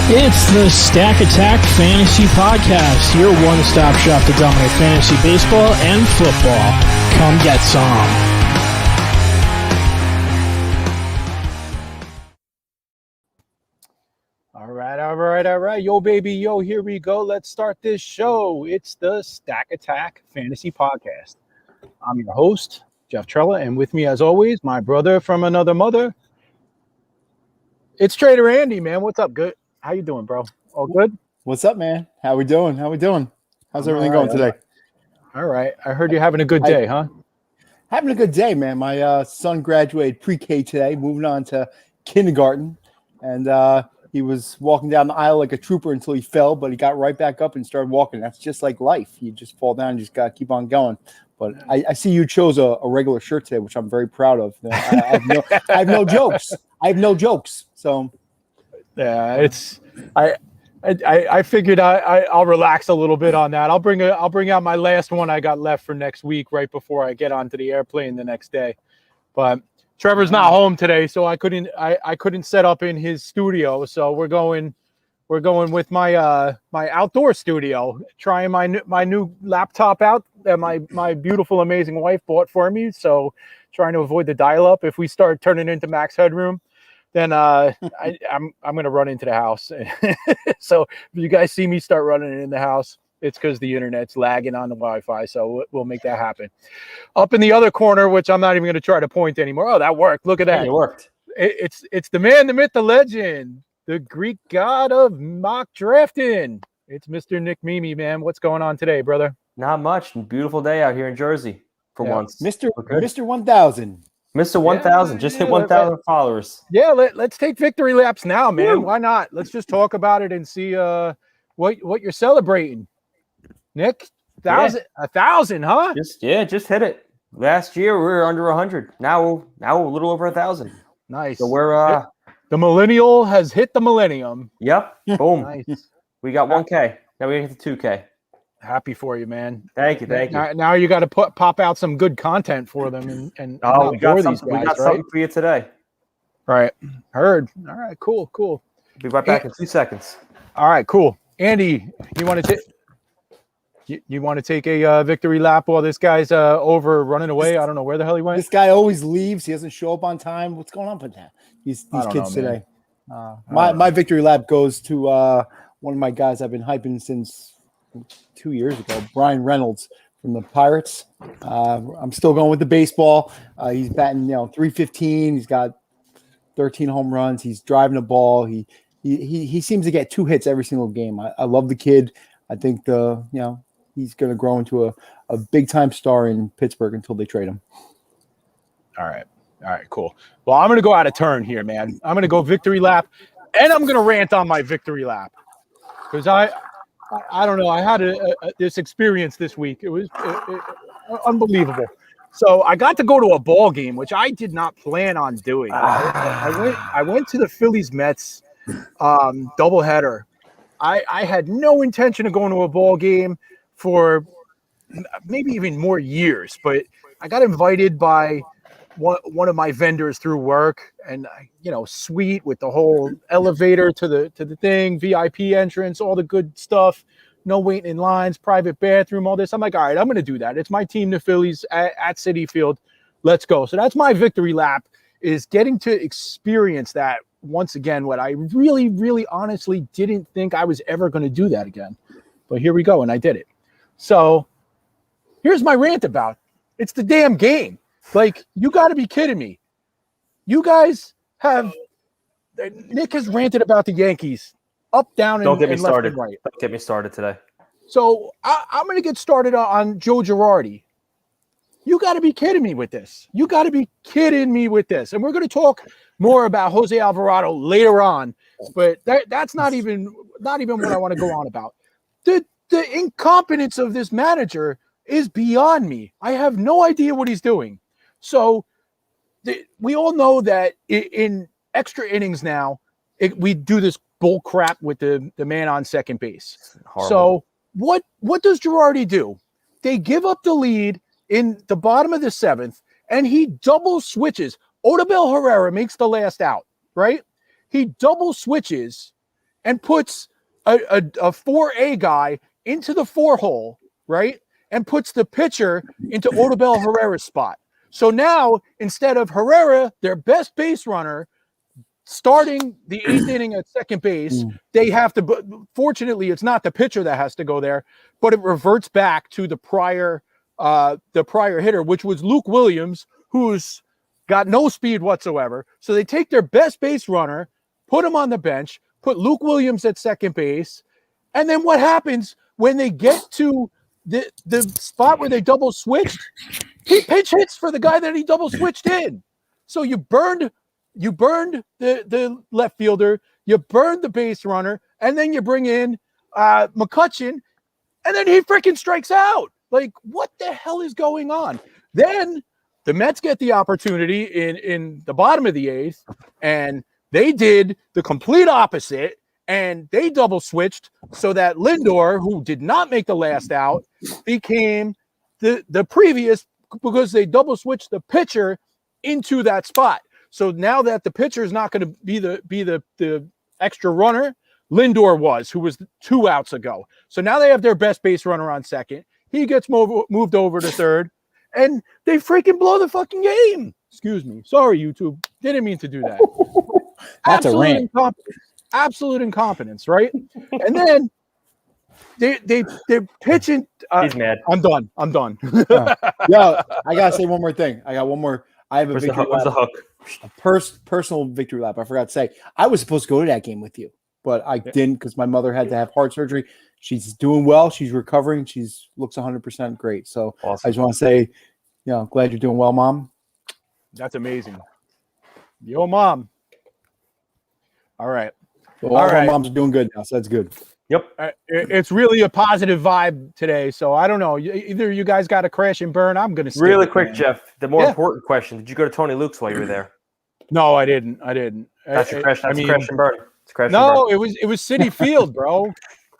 It's the Stack Attack Fantasy Podcast, your one-stop shop to dominate fantasy baseball and football. Come get some. All right. Yo, baby, yo, here we go. Let's start this show. It's the Stack Attack Fantasy Podcast. I'm your host, Jeff Trella, and with me, as always, my brother from another mother. It's Trader Andy, man. What's up? Good. How you doing, bro? All good? What's up, man? How we doing? How's everything going today? All right. I heard you're having a good day, huh? Having a good day, man. My son graduated pre-K today, moving on to kindergarten. And he was walking down the aisle like a trooper until he fell, but he got right back up and started walking. That's just like life. You just fall down and just got to keep on going. But I see you chose a regular shirt today, which I'm very proud of. I have no jokes. I have no jokes. So... yeah, it's I figured I'll relax a little bit on that. I'll bring out my last one I got left for next week right before I get onto the airplane the next day. But Trevor's not home today, so I couldn't set up in his studio. So we're going with my my outdoor studio, trying my new laptop out that my beautiful amazing wife bought for me. So trying to avoid the dial-up. If we start turning into max headroom, then I'm gonna run into the house. So if you guys see me start running in the house, it's because the internet's lagging on the Wi-Fi. So we'll make that happen. Up in the other corner, which I'm not even gonna try to point anymore. Oh, that worked. Look at that. It worked. It's the man, the myth, the legend, the Greek god of mock drafting. It's Mr. Nick Mimi, man. What's going on today, brother? Not much. Beautiful day out here in Jersey for once. Mr. 1000. Mr. 1000, just hit 1,000 followers. Yeah, let's take victory laps now, man. Woo! Why not? Let's just talk about it and see what you're celebrating. Nick, 1,000, huh? Just hit it. Last year we were under 100. Now a little over 1,000. Nice. So we're the millennial has hit the millennium. Yep. Boom. Nice. We got 1K. Now we get to 2K. Happy for you, man. Thank you. Now you got to pop out some good content for them and we got something for you today. Right. Heard. All right. Cool. Be right back in 2 seconds. All right. Cool. Andy, you want to take a victory lap while this guy's over running away? I don't know where the hell he went. This guy always leaves. He doesn't show up on time. What's going on with that? These kids today. My victory lap goes to one of my guys I've been hyping since 2 years ago, Brian Reynolds from the Pirates. I'm still going with the baseball. He's batting, 315. He's got 13 home runs. He's driving the ball. He seems to get 2 hits every single game. I love the kid. I think he's going to grow into a big time star in Pittsburgh until they trade him. All right, cool. Well, I'm going to go out of turn here, man. I'm going to go victory lap, and I'm going to rant on my victory lap because I don't know. I had this experience this week. It was unbelievable. So I got to go to a ball game, which I did not plan on doing. I went to the Phillies Mets doubleheader. I had no intention of going to a ball game for maybe even more years, but I got invited by one of my vendors through work, and suite with the whole elevator to the thing, VIP entrance, all the good stuff, no waiting in lines, private bathroom, all this. I'm like, all right, I'm going to do that. It's my team, the Phillies at Citi Field. Let's go. So that's my victory lap, is getting to experience that once again, what I really, really honestly didn't think I was ever going to do that again. But here we go, and I did it. So here's my rant about it's the damn game. Like, you got to be kidding me. You guys have – Nick has ranted about the Yankees up, down, and left and right. Don't get me started today. So I'm going to get started on Joe Girardi. You got to be kidding me with this. And we're going to talk more about Jose Alvarado later on, but that's not even what I want to go on about. The incompetence of this manager is beyond me. I have no idea what he's doing. So we all know that in extra innings now, we do this bull crap with the man on second base. Horrible. So what does Girardi do? They give up the lead in the bottom of the seventh, and he double switches Odubel Herrera makes the last out, right? He double switches and puts a 4A guy into the 4-hole, right? And puts the pitcher into Odubel Herrera's spot. So now, instead of Herrera, their best base runner, starting the 8th inning at second base, they have to, fortunately, it's not the pitcher that has to go there, but it reverts back to the prior hitter, which was Luke Williams, who's got no speed whatsoever. So they take their best base runner, put him on the bench, put Luke Williams at second base, and then what happens when they get to the spot where they double switched? He pinch hits for the guy that he double switched in. So you burned the left fielder, you burned the base runner, and then you bring in McCutchen, and then he freaking strikes out. Like, what the hell is going on? Then the Mets get the opportunity in the bottom of the 8th, and they did the complete opposite, and they double switched so that Lindor, who did not make the last out, became the previous, because they double switched the pitcher into that spot. So now that the pitcher is not going to be the extra runner, Lindor was, who was 2 outs ago. So now they have their best base runner on second. He gets moved over to third, and they freaking blow the fucking game. Excuse me. Sorry, YouTube. Didn't mean to do that. That's a rant. Absolute incompetence, right? And then they're pitching. He's mad. I'm done. Yo, I gotta say one more thing. I got one more. I have a What's victory the lap, hook? a personal victory lap. I forgot to say. I was supposed to go to that game with you, but I didn't because my mother had to have heart surgery. She's doing well. She's recovering. She's looks 100% great. So Awesome. I just want to say, glad you're doing well, Mom. That's amazing. Yo, Mom. All right. Well, all right. Moms are doing good now, so that's good. Yep. It's really a positive vibe today. So I don't know. Either you guys got to crash and burn. I'm going to really quick, Jeff. The more important question: did you go to Tony Luke's while you were there? No, I didn't. That's your crash. That's crash and burn. It's crash no, and burn. it was Citi Field, bro.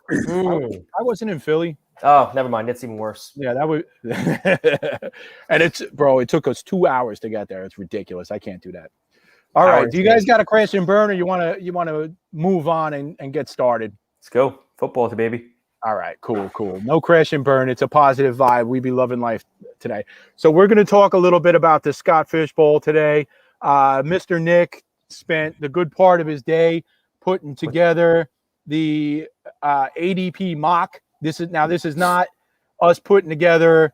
I wasn't in Philly. Oh, never mind. That's even worse. Yeah, that was. And it took us 2 hours to get there. It's ridiculous. I can't do that. All right. Do you guys got a crash and burn, or you want to move on and get started? Let's go. Football, baby. All right. Cool. No crash and burn. It's a positive vibe. We be loving life today. So we're going to talk a little bit about the Scott Fish Bowl today. Mr. Nick spent the good part of his day putting together the ADP mock. This is not us putting together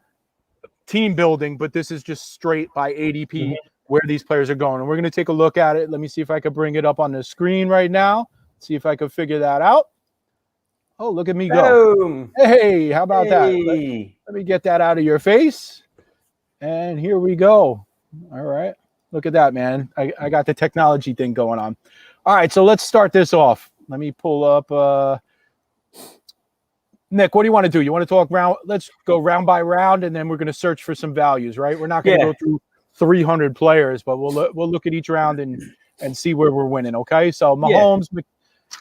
team building, but this is just straight by ADP where these players are going. And we're going to take a look at it. Let me see if I can bring it up on the screen right now. See if I can figure that out. Oh, look at me go. Boom. Hey, how about that? Let me get that out of your face. And here we go. All right. Look at that, man. I got the technology thing going on. All right, so let's start this off. Let me pull up Nick, what do you want to do? You want to talk round? Let's go round by round, and then we're going to search for some values, right? We're not going to go through 300 players, but we'll look at each round and see where we're winning, okay? So Mahomes,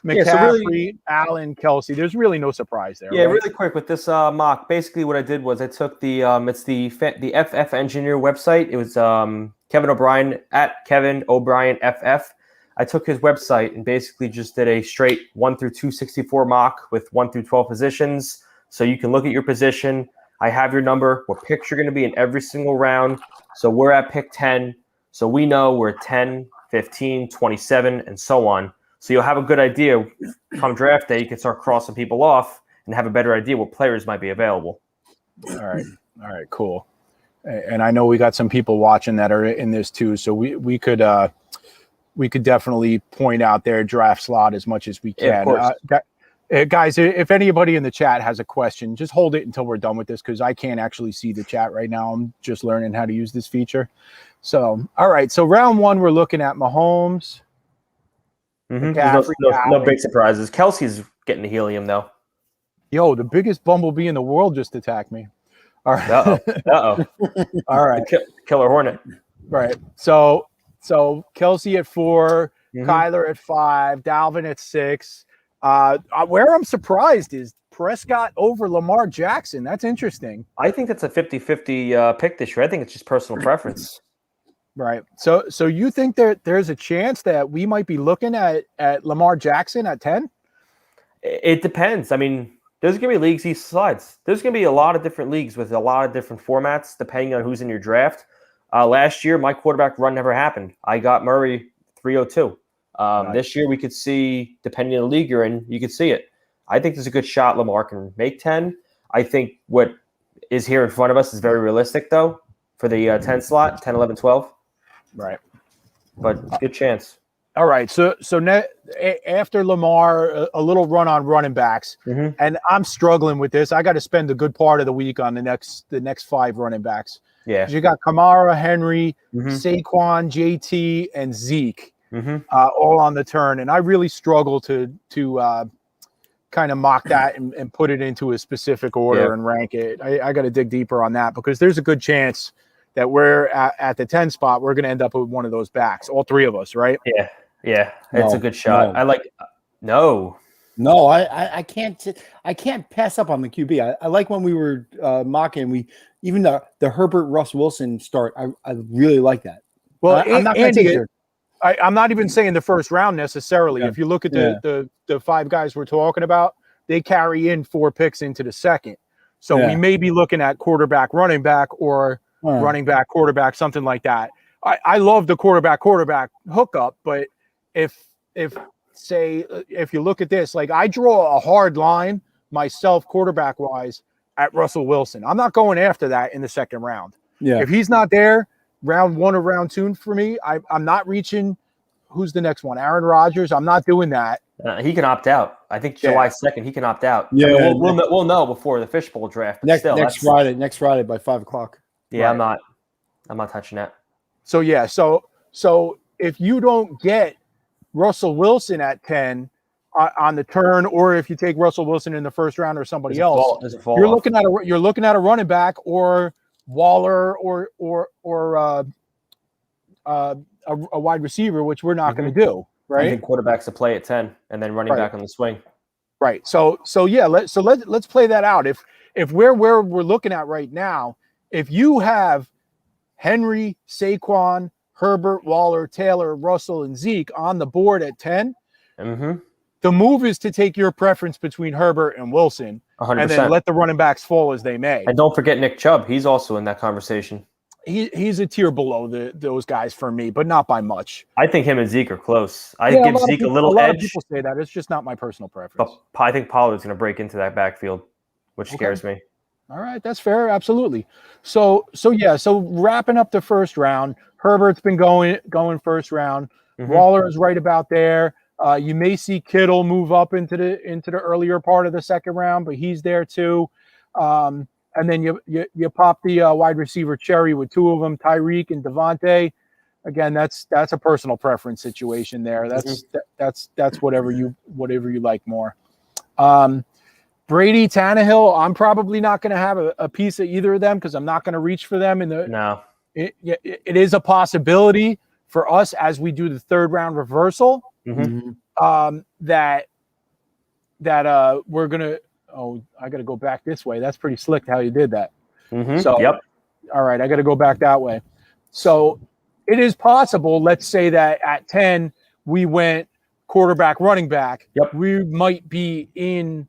McCaffrey, Allen, Kelsey. There's really no surprise there. Yeah, right? really quick with this mock. Basically, what I did was I took the it's the FF Engineer website. It was Kevin O'Brien at Kevin O'Brien FF. I took his website and basically just did a straight 1 through 264 mock with 1 through 12 positions. So you can look at your position. I have your number, what picks you're going to be in every single round. So we're at pick 10. So we know we're at 10, 15, 27, and so on. So you'll have a good idea come draft day. You can start crossing people off and have a better idea what players might be available. All right, cool. And I know we got some people watching that are in this too. So we could definitely point out their draft slot as much as we can. Yeah, of course. Guys, if anybody in the chat has a question, just hold it until we're done with this because I can't actually see the chat right now. I'm just learning how to use this feature. So, all right. So round one, we're looking at Mahomes. No big surprises. Kelsey's getting the helium, though. Yo, the biggest bumblebee in the world just attacked me. All right. Uh-oh. All right. Killer Hornet. Right. So Kelsey at 4, Kyler at 5, Dalvin at 6. Where I'm surprised is Prescott over Lamar Jackson. That's interesting. I think that's a 50-50 pick this year. I think it's just personal preference. Right. So you think there's a chance that we might be looking at Lamar Jackson at 10? It depends. I mean, there's going to be leagues he slides. There's going to be a lot of different leagues with a lot of different formats depending on who's in your draft. Last year, my quarterback run never happened. I got Murray 302. Right. This year, we could see, depending on the league you're in, you could see it. I think there's a good shot Lamar can make 10. I think what is here in front of us is very realistic, though, for the 10 slot, 10, 11, 12. Right. But good chance. All right. So after Lamar, a little run on running backs, and I'm struggling with this. I got to spend a good part of the week on the next 5 running backs. Yeah. You got Kamara, Henry, Saquon, JT, and Zeke, all on the turn, and I really struggle to kind of mock that and put it into a specific order and rank it. I got to dig deeper on that because there's a good chance that we're at the 10 spot, we're going to end up with one of those backs, all 3 of us, right? Yeah, it's a good shot. No. I can't pass up on the QB. I like when we were mocking. Even the Herbert Russ Wilson start. I really like that. Well, I'm not going to take it. I'm not even saying the first round necessarily. Yeah. If you look at the 5 guys we're talking about, they carry in 4 picks into the second. So we may be looking at quarterback, running back, or running back, quarterback, something like that. I love the quarterback hookup, but if you look at this, like I draw a hard line myself quarterback wise at Russell Wilson. I'm not going after that in the second round. Yeah. If he's not there, round 1 or round 2 for me, I'm not reaching. Who's the next one? Aaron Rodgers. I'm not doing that. He can opt out. I think July 2nd, he can opt out. Yeah, I mean, we'll know before the fishbowl draft. Next Friday by 5:00. Yeah, Right. I'm not touching that. So if you don't get Russell Wilson at 10 on the turn, or if you take Russell Wilson in the first round or somebody else, you're looking at a running back or Waller or a wide receiver, which we're not going to do, right? I think quarterback's a play at 10, and then running back on the swing. Right. So let's play that out. If we're where we're looking at right now, if you have Henry, Saquon, Herbert, Waller, Taylor, Russell, and Zeke on the board at 10, the move is to take your preference between Herbert and Wilson, 100%. and then let the running backs fall as they may. And don't forget Nick Chubb. He's also in that conversation. He's a tier below those guys for me, but not by much. I think him and Zeke are close. I give Zeke a little edge. A lot of people say that. It's just not my personal preference. But I think Pollard's going to break into that backfield, which scares me. All right, that's fair. Absolutely. So wrapping up the first round, Herbert's been going first round. Waller is right about there. You may see Kittle move up into the earlier part of the second round, but he's there too. And then you pop the wide receiver cherry with 2 of them, Tyreek and Devontae. Again, that's a personal preference situation there. That's whatever you like more. Brady, Tannehill, I'm probably not going to have a piece of either of them because I'm not going to reach for them. It is a possibility for us as we do the third round reversal that we're going to. Oh, I got to go back this way. That's pretty slick how you did that. All right, I got to go back that way. So it is possible. Let's say that at 10 we went quarterback, running back. We might be in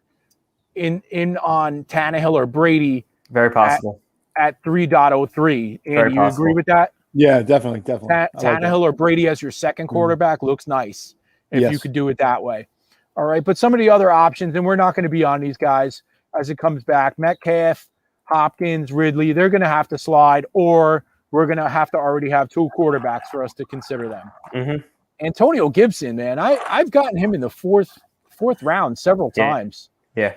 on Tannehill or Brady. Very possible at 3.03. And you agree with that? Yeah, definitely. Tannehill or Brady as your second quarterback looks nice if you could do it that way. All right, but some of the other options, and we're not going to be on these guys as it comes back. Metcalf, Hopkins, Ridley, they're going to have to slide, or we're going to have to already have 2 quarterbacks for us to consider them. Antonio Gibson, man, I've gotten him in the fourth round several times. Yeah.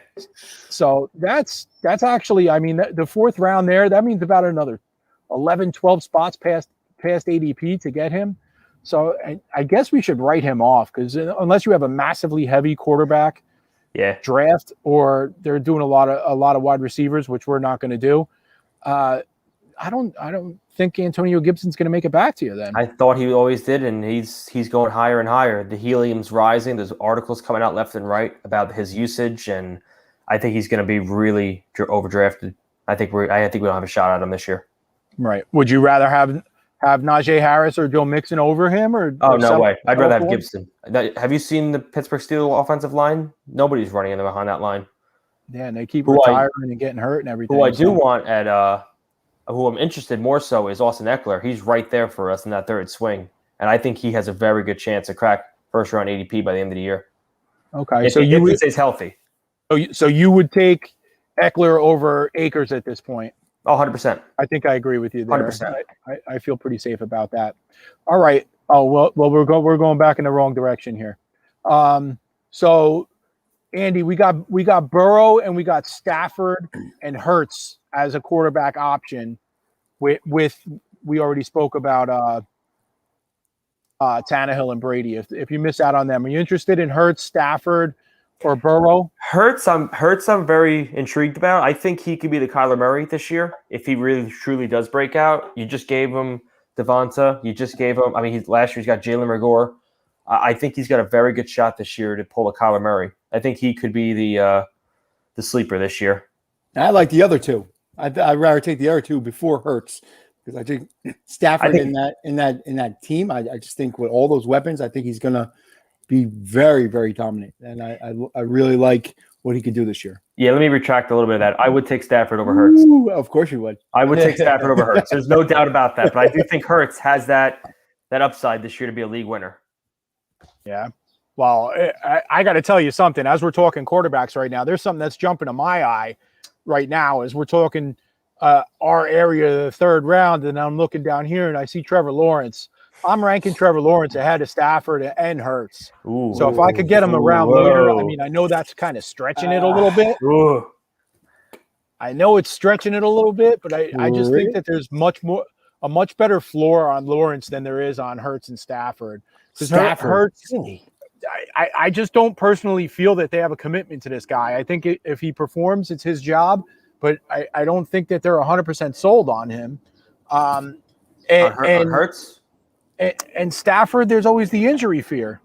So that's actually, I mean, the 4th round there, that means about another 11, 12 spots past ADP to get him. So I guess we should write him off because unless you have a massively heavy quarterback draft, or they're doing a lot of wide receivers, which we're not going to do. I don't think Antonio Gibson's going to make it back to you then. I thought he always did, and he's going higher and higher. The helium's rising. There's articles coming out left and right about his usage, and I think he's going to be really overdrafted. I think we don't have a shot at him this year. Right. Would you rather have have Najee Harris or Joe Mixon over him? Or no way. I'd rather have for him? Gibson. Have you seen the Pittsburgh Steelers offensive line? Nobody's running in behind that line. Yeah, and they keep retiring and getting hurt and everything. Who I do want at who I'm interested more so is Austin Eckler. He's right there for us in that third swing, and I think he has a very good chance to crack first round ADP by the end of the year. Okay, if he stays healthy. So you would take Eckler over Akers at this point? Oh, 100%. I think I agree with you there. 100%. I feel pretty safe about that. All right. Oh well, we're going back in the wrong direction here. So Andy, we got Burrow and we got Stafford and Hurts as a quarterback option. With we already spoke about Tannehill and Brady. If you miss out on them, are you interested in Hurts, Stafford, or Burrow? Hurts, I'm very intrigued about. I think he could be the Kyler Murray this year if he really truly does break out. You just gave him Devonta. You just gave him. I mean, last year he's got Jalen Reagor. I think he's got a very good shot this year to pull a Kyler Murray. I think he could be the sleeper this year. I like the other two. I'd rather take the other two before Hurts because I think Stafford in that team. I just think with all those weapons, I think he's gonna be very, very dominant, and I really like what he could do this year. Yeah, let me retract a little bit of that. I would take Stafford over Hurts. Ooh, of course you would. I would take Stafford over Hurts. There's no doubt about that. But I do think Hurts has that upside this year to be a league winner. Yeah. Well, I got to tell you something. As we're talking quarterbacks right now, there's something that's jumping to my eye right now as we're talking our area of the third round, and I'm looking down here and I see Trevor Lawrence. I'm ranking Trevor Lawrence ahead of Stafford and Hurts. Ooh, so if I could get him around later, I mean, I know that's kind of stretching it a little bit. I know it's stretching it a little bit, but I just think that there's a much better floor on Lawrence than there is on Hurts and Stafford. Hurts, I just don't personally feel that they have a commitment to this guy. I think if he performs, it's his job, but I don't think that they're 100% sold on him. On Hurts? And Stafford, there's always the injury fear.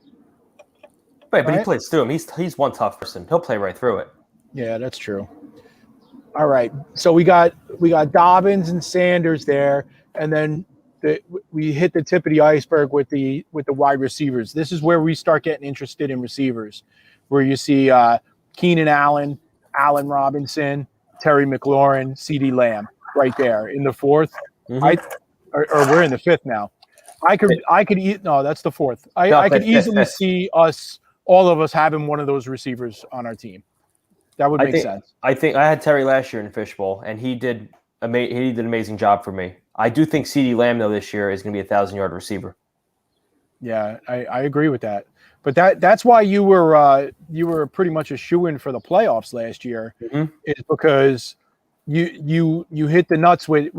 Right, but he plays through him. He's one tough person. He'll play right through it. Yeah, that's true. All right, so we got Dobbins and Sanders there, and then we hit the tip of the iceberg with the wide receivers. This is where we start getting interested in receivers, where you see Keenan Allen, Allen Robinson, Terry McLaurin, CeeDee Lamb right there in the fourth. Mm-hmm. Or we're in the fifth now. That's the fourth. I could easily see all of us having one of those receivers on our team. That would make sense. I think I had Terry last year in Fishbowl, and he did an amazing job for me. I do think CeeDee Lamb, though, this year is going to be a 1,000-yard receiver. Yeah, I agree with that. But that's why you were pretty much a shoo-in for the playoffs last year, is because you hit the nuts with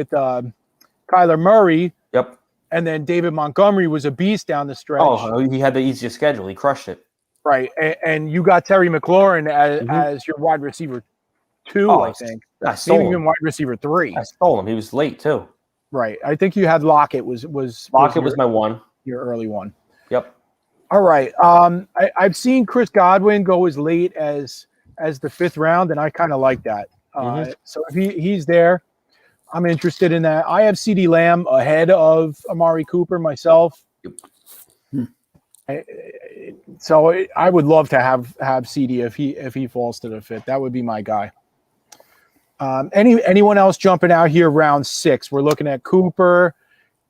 Kyler Murray. Yep. And then David Montgomery was a beast down the stretch. Oh, he had the easiest schedule. He crushed it. Right. And you got Terry McLaurin as your wide receiver 2, I think. I stole him. Even wide receiver 3. I stole him. He was late, too. Right. I think you had Lockett was my one. Your early one. Yep. All right. I've seen Chris Godwin go as late as the 5th round, and I kind of like that. So if he's there, I'm interested in that. I have CeeDee Lamb ahead of Amari Cooper myself. So I would love to have CeeDee if he falls to the 5th. That would be my guy. Anyone else jumping out here round 6? We're looking at Cooper,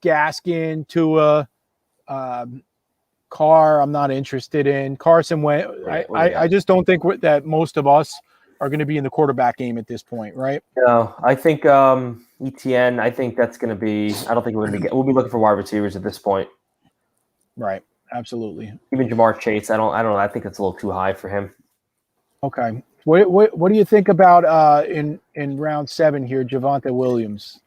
Gaskin, Tua, Carr. I'm not interested in Carson Wentz. I just don't think that most of us are going to be in the quarterback game at this point, right? No, I think ETN. I think that's going to be. I don't think we're going to be. We'll be looking for wide receivers at this point. Right. Absolutely. Even Jamar Chase. I don't know. I think it's a little too high for him. Okay. What do you think about in round 7 here, Javonte Williams?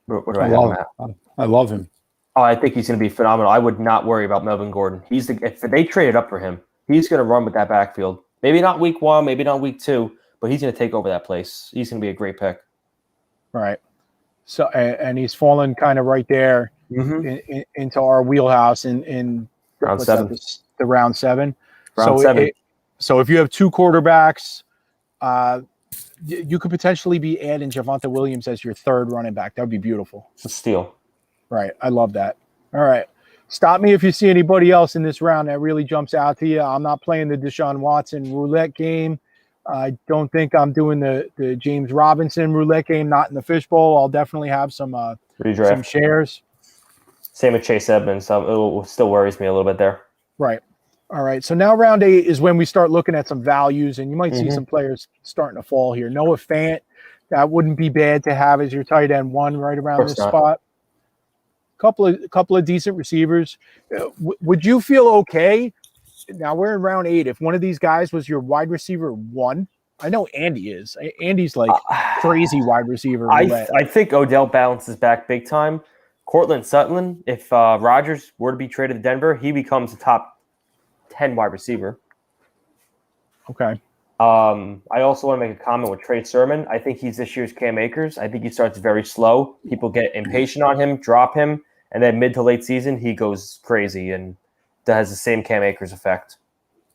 What do I have? I love him. Oh, I think he's going to be phenomenal. I would not worry about Melvin Gordon. If they traded up for him, he's going to run with that backfield. Maybe not week 1, maybe not week 2, but he's going to take over that place. He's going to be a great pick. Right. So and he's fallen kind of right there into our wheelhouse in round 7. The round 7. Round 7. So if you have 2 quarterbacks, you could potentially be adding Javonte Williams as your third running back. That would be beautiful. It's a steal. Right. I love that. All right. Stop me if you see anybody else in this round that really jumps out to you. I'm not playing the Deshaun Watson roulette game. I don't think I'm doing the James Robinson roulette game, not in the fishbowl. I'll definitely have some shares. Same with Chase Edmonds. It still worries me a little bit there. Right. All right. So now round 8 is when we start looking at some values, and you might see some players starting to fall here. Noah Fant, that wouldn't be bad to have as your tight end 1 right around this spot. Couple of decent receivers. Would you feel okay? Now we're in round 8. If one of these guys was your wide receiver 1, I know Andy is. Andy's like crazy wide receiver. I think Odell bounces back big time. Cortland Sutton, if Rodgers were to be traded to Denver, he becomes a top 10 wide receiver. Okay. I also want to make a comment with Trey Sermon. I think he's this year's Cam Akers. I think he starts very slow. People get impatient on him, drop him, and then mid to late season, he goes crazy, and that has the same Cam Akers effect.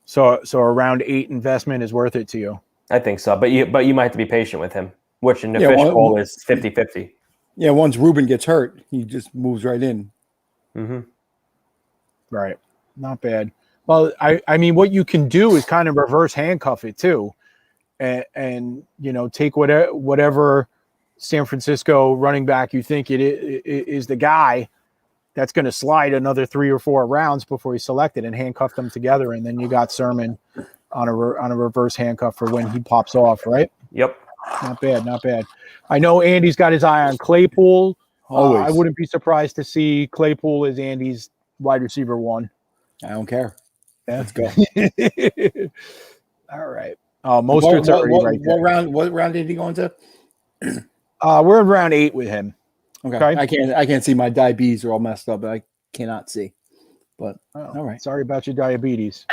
So a round 8 investment is worth it to you? I think so, but you might have to be patient with him, which in the fishbowl is 50-50. Yeah, once Ruben gets hurt, he just moves right in. Mm-hmm. Right. Not bad. Well, I mean, what you can do is kind of reverse handcuff it too, and take whatever San Francisco running back you think it is the guy that's going to slide another 3 or 4 rounds before he's selected, and handcuff them together, and then you got Sermon on a reverse handcuff for when he pops off, right? Yep. Not bad, not bad. I know Andy's got his eye on Claypool. I wouldn't be surprised to see Claypool as Andy's wide receiver 1. I don't care. Yeah. Let's go. All right. Mostert's already right there. What round did he go into? We're in round 8 with him. Okay. I can't see. My diabetes are all messed up, but I cannot see. But all right. Sorry about your diabetes.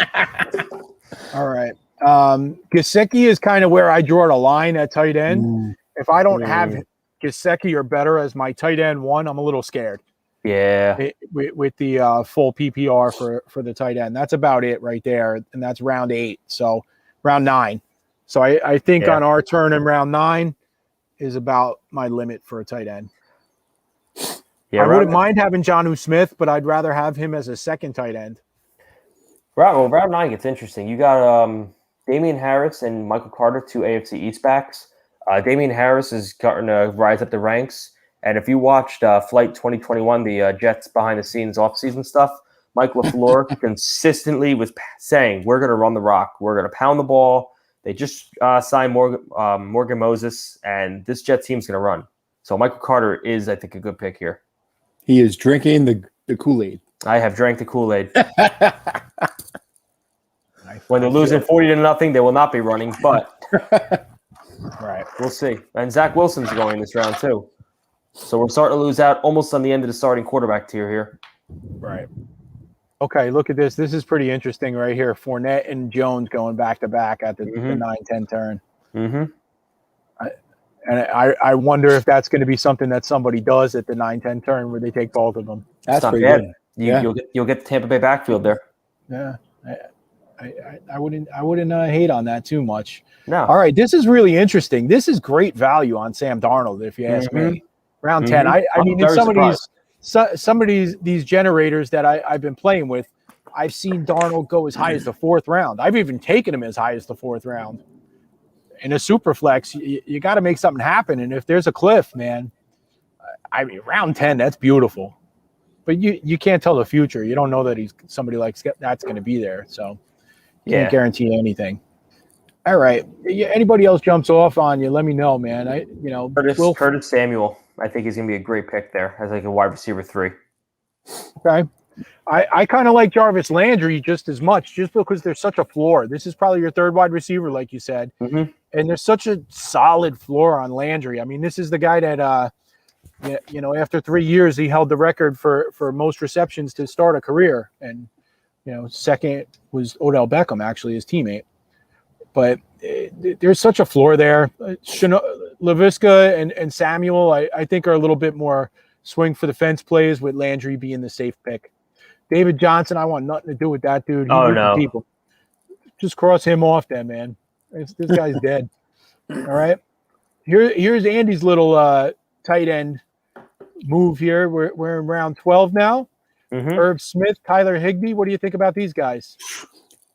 All right. Gesicki is kind of where I draw the line at tight end. If I don't have Gesicki or better as my tight end 1, I'm a little scared. Yeah. With the full PPR for the tight end. That's about it right there. And that's round 8. So round 9. So I think on our turn in round 9 is about my limit for a tight end. Yeah, I wouldn't mind having Jonnu Smith, but I'd rather have him as a second tight end. Round 9 gets interesting. You got Damian Harris and Michael Carter, 2 AFC East backs. Damian Harris is starting to rise up the ranks. And if you watched Flight 2021, the Jets behind-the-scenes off-season stuff, Mike LaFleur consistently was saying, we're going to run the rock. We're going to pound the ball. They just signed Morgan Moses, and this Jets team's going to run. So Michael Carter is, I think, a good pick here. He is drinking the Kool-Aid. I have drank the Kool-Aid. When they're losing 40-0, they will not be running, but right, we'll see. And Zach Wilson's going this round, too. So we're starting to lose out almost on the end of the starting quarterback tier here. Right. Okay, look at this. This is pretty interesting right here. Fournette and Jones going back-to-back at the 9-10 turn. Mm-hmm. I wonder if that's going to be something that somebody does at the 9-10 turn where they take both of them. That's not bad. You'll get the Tampa Bay backfield there. Yeah. I wouldn't hate on that too much. No. All right, this is really interesting. This is great value on Sam Darnold, if you ask me. Round 10. I mean, in some of these generators that I've been playing with, I've seen Darnold go as high as the 4th round. I've even taken him as high as the 4th round. In a super flex, you got to make something happen. And if there's a cliff, man, I mean, round 10, that's beautiful. But you can't tell the future. You don't know that somebody like that's going to be there. So you can't guarantee anything. All right. Anybody else jumps off on you, let me know, man. Curtis Samuel. I think he's going to be a great pick there as like a wide receiver 3. Okay. I kind of like Jarvis Landry just as much, just because there's such a floor. This is probably your 3rd wide receiver, like you said. Mm-hmm. And there's such a solid floor on Landry. I mean, this is the guy that, after 3 years, he held the record for most receptions to start a career. And, second was Odell Beckham, actually, his teammate. But there's such a floor there. Laviska and Samuel, I think, are a little bit more swing for the fence plays, with Landry being the safe pick. David Johnson, I want nothing to do with that dude. No. People. Just cross him off then, man. This guy's dead. All right. Here's Andy's little tight end move here. We're in round 12 now. Mm-hmm. Irv Smith, Tyler Higbee. What do you think about these guys?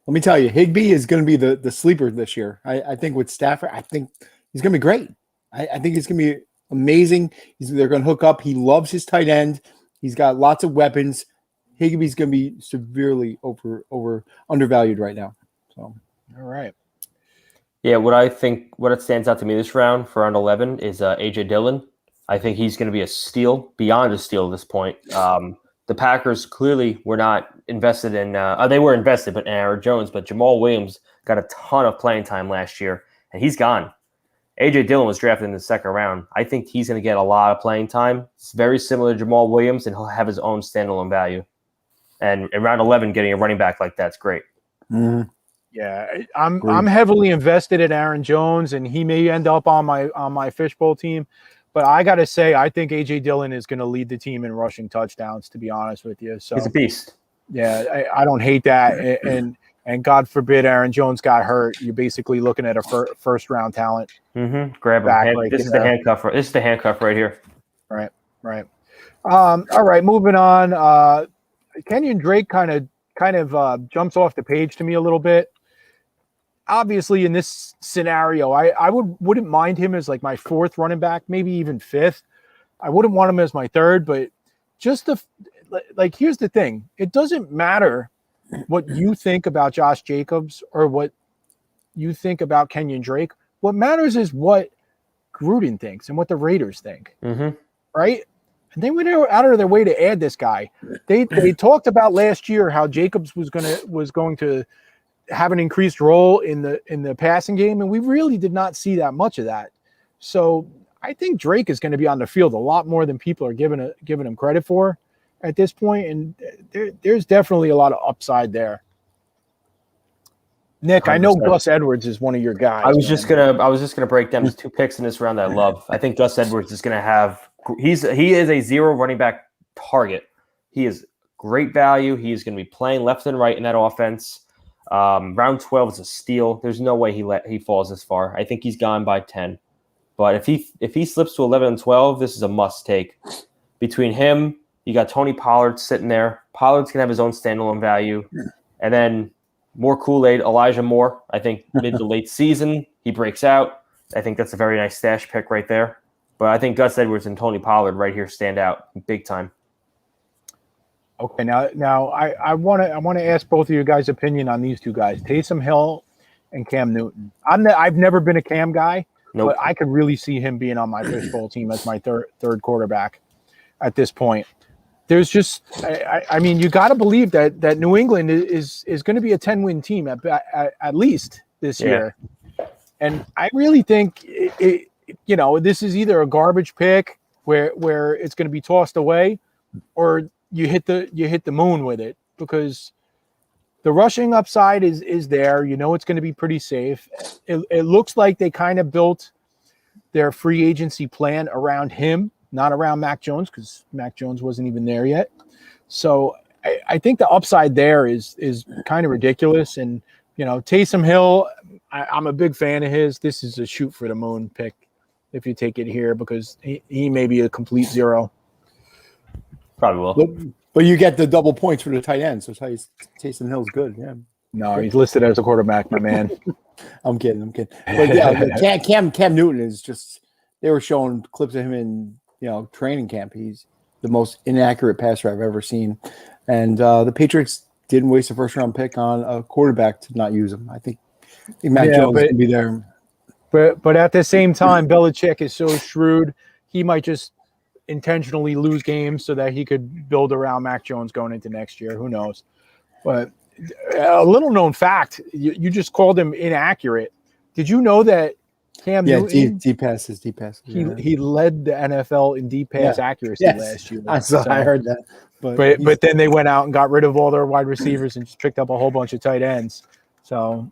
Let me tell you, Higbee is going to be the sleeper this year. I think with Stafford, I think he's going to be great. I think he's going to be amazing. They're going to hook up. He loves his tight end. He's got lots of weapons. Higbee's going to be severely undervalued right now. So, all right. Yeah, what it stands out to me this round for round 11 is AJ Dillon. I think he's going to be a steal, beyond a steal at this point. The Packers clearly were not invested in they were invested, but in Aaron Jones. But Jamal Williams got a ton of playing time last year, and he's gone. AJ Dillon was drafted in the second round. I think he's going to get a lot of playing time. It's very similar to Jamal Williams, and he'll have his own standalone value. And in round 11, getting a running back like that's great. Mm-hmm. Yeah, I'm heavily invested in Aaron Jones, and he may end up on my fishbowl team. But I got to say, I think AJ Dillon is going to lead the team in rushing touchdowns. To be honest with you, so he's a beast. Yeah, I don't hate that, and God forbid Aaron Jones got hurt. You're basically looking at a first round talent. Mm-hmm. Grab him. This is the handcuff. This is the handcuff right here. Right. All right, moving on. Kenyon Drake kind of jumps off the page to me a little bit. Obviously, in this scenario, I wouldn't mind him as like my fourth running back, maybe even fifth. I wouldn't want him as my third, but just here's the thing. It doesn't matter what you think about Josh Jacobs or what you think about Kenyon Drake. What matters is what Gruden thinks and what the Raiders think, right? And they went out of their way to add this guy. They talked about last year how Jacobs was going to have an increased role in the passing game, and we really did not see that much of that. So I think Drake is going to be on the field a lot more than people are giving him credit for at this point, and there's definitely a lot of upside there. Nick, 100%. I know Gus Edwards is one of your guys. I was just gonna break down. There's two picks in this round that I love. I think Gus Edwards is gonna have. He is a zero running back target. He is great value. He is going to be playing left and right in that offense. Round 12 is a steal. There's no way he falls this far. I think he's gone by 10. But if he slips to 11 and 12, this is a must take. Between him, you got Tony Pollard sitting there. Pollard's gonna have his own standalone value, and then more Kool-Aid, Elijah Moore. I think mid to late season he breaks out. I think that's a very nice stash pick right there. But I think Gus Edwards and Tony Pollard right here stand out big time. Okay, now I want to ask both of you guys' opinion on these two guys, Taysom Hill and Cam Newton. I've never been a Cam guy, but I could really see him being on my fishbowl team as my third quarterback at this point. There's just, I mean, you got to believe that New England is going to be a 10-win team at least this year, and I really think this is either a garbage pick where it's going to be tossed away, or you hit the moon with it, because the rushing upside is there. It's going to be pretty safe. It looks like they kind of built their free agency plan around him, not around Mac Jones, because Mac Jones wasn't even there yet. So I think the upside there is kind of ridiculous. And Taysom Hill, I'm a big fan of his. This is a shoot for the moon pick if you take it here, because he may be a complete zero. Probably will. But you get the double points for the tight end, so Taysom Hill's good. Yeah. No, he's listed as a quarterback, my man. I'm kidding. But yeah, Cam Newton is just. They were showing clips of him in training camp. He's the most inaccurate passer I've ever seen, and the Patriots didn't waste a first-round pick on a quarterback to not use him. I think Mac Jones can be there. But at the same time, Belichick is so shrewd. He might just intentionally lose games so that he could build around Mac Jones going into next year. Who knows? But a little known fact, you just called him inaccurate. Did you know that Cam Newton, deep passes. He led the NFL in deep pass accuracy last year. I heard that. But then they went out and got rid of all their wide receivers and just picked up a whole bunch of tight ends. So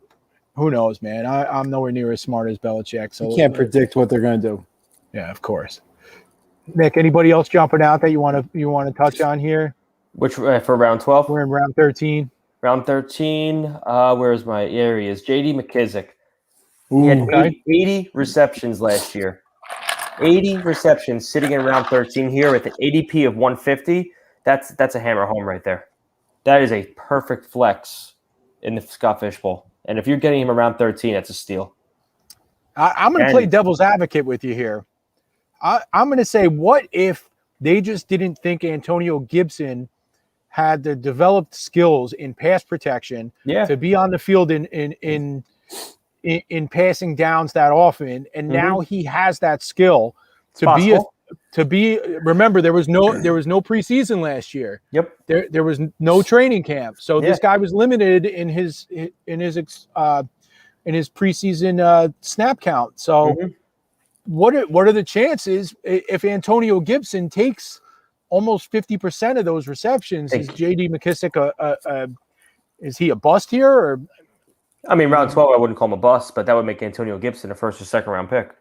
who knows, man? I'm nowhere near as smart as Belichick. So you can't predict what they're going to do. Yeah, of course. Nick, anybody else jumping out that you want to touch on here? Which for round 12? We're in round 13. Round 13. Where's my area? Is J.D. McKissick. He had Okay. 80 receptions last year. 80 receptions sitting in round 13 here with an ADP of 150. That's a hammer home right there. That is a perfect flex in the Scott Fish Bowl. And if you're getting him around 13, that's a steal. I'm going to play devil's advocate with you here. I'm going to say, what if they just didn't think Antonio Gibson had the developed skills in pass protection to be on the field in passing downs that often, and now he has that skill to be. Remember, there was no preseason last year. Yep. There was no training camp, so this guy was limited in his preseason snap count. So, what are the chances if Antonio Gibson takes almost 50% of those receptions? Is J.D. McKissic is he a bust here? Or I mean, round 12, I wouldn't call him a bust, but that would make Antonio Gibson a first or second round pick,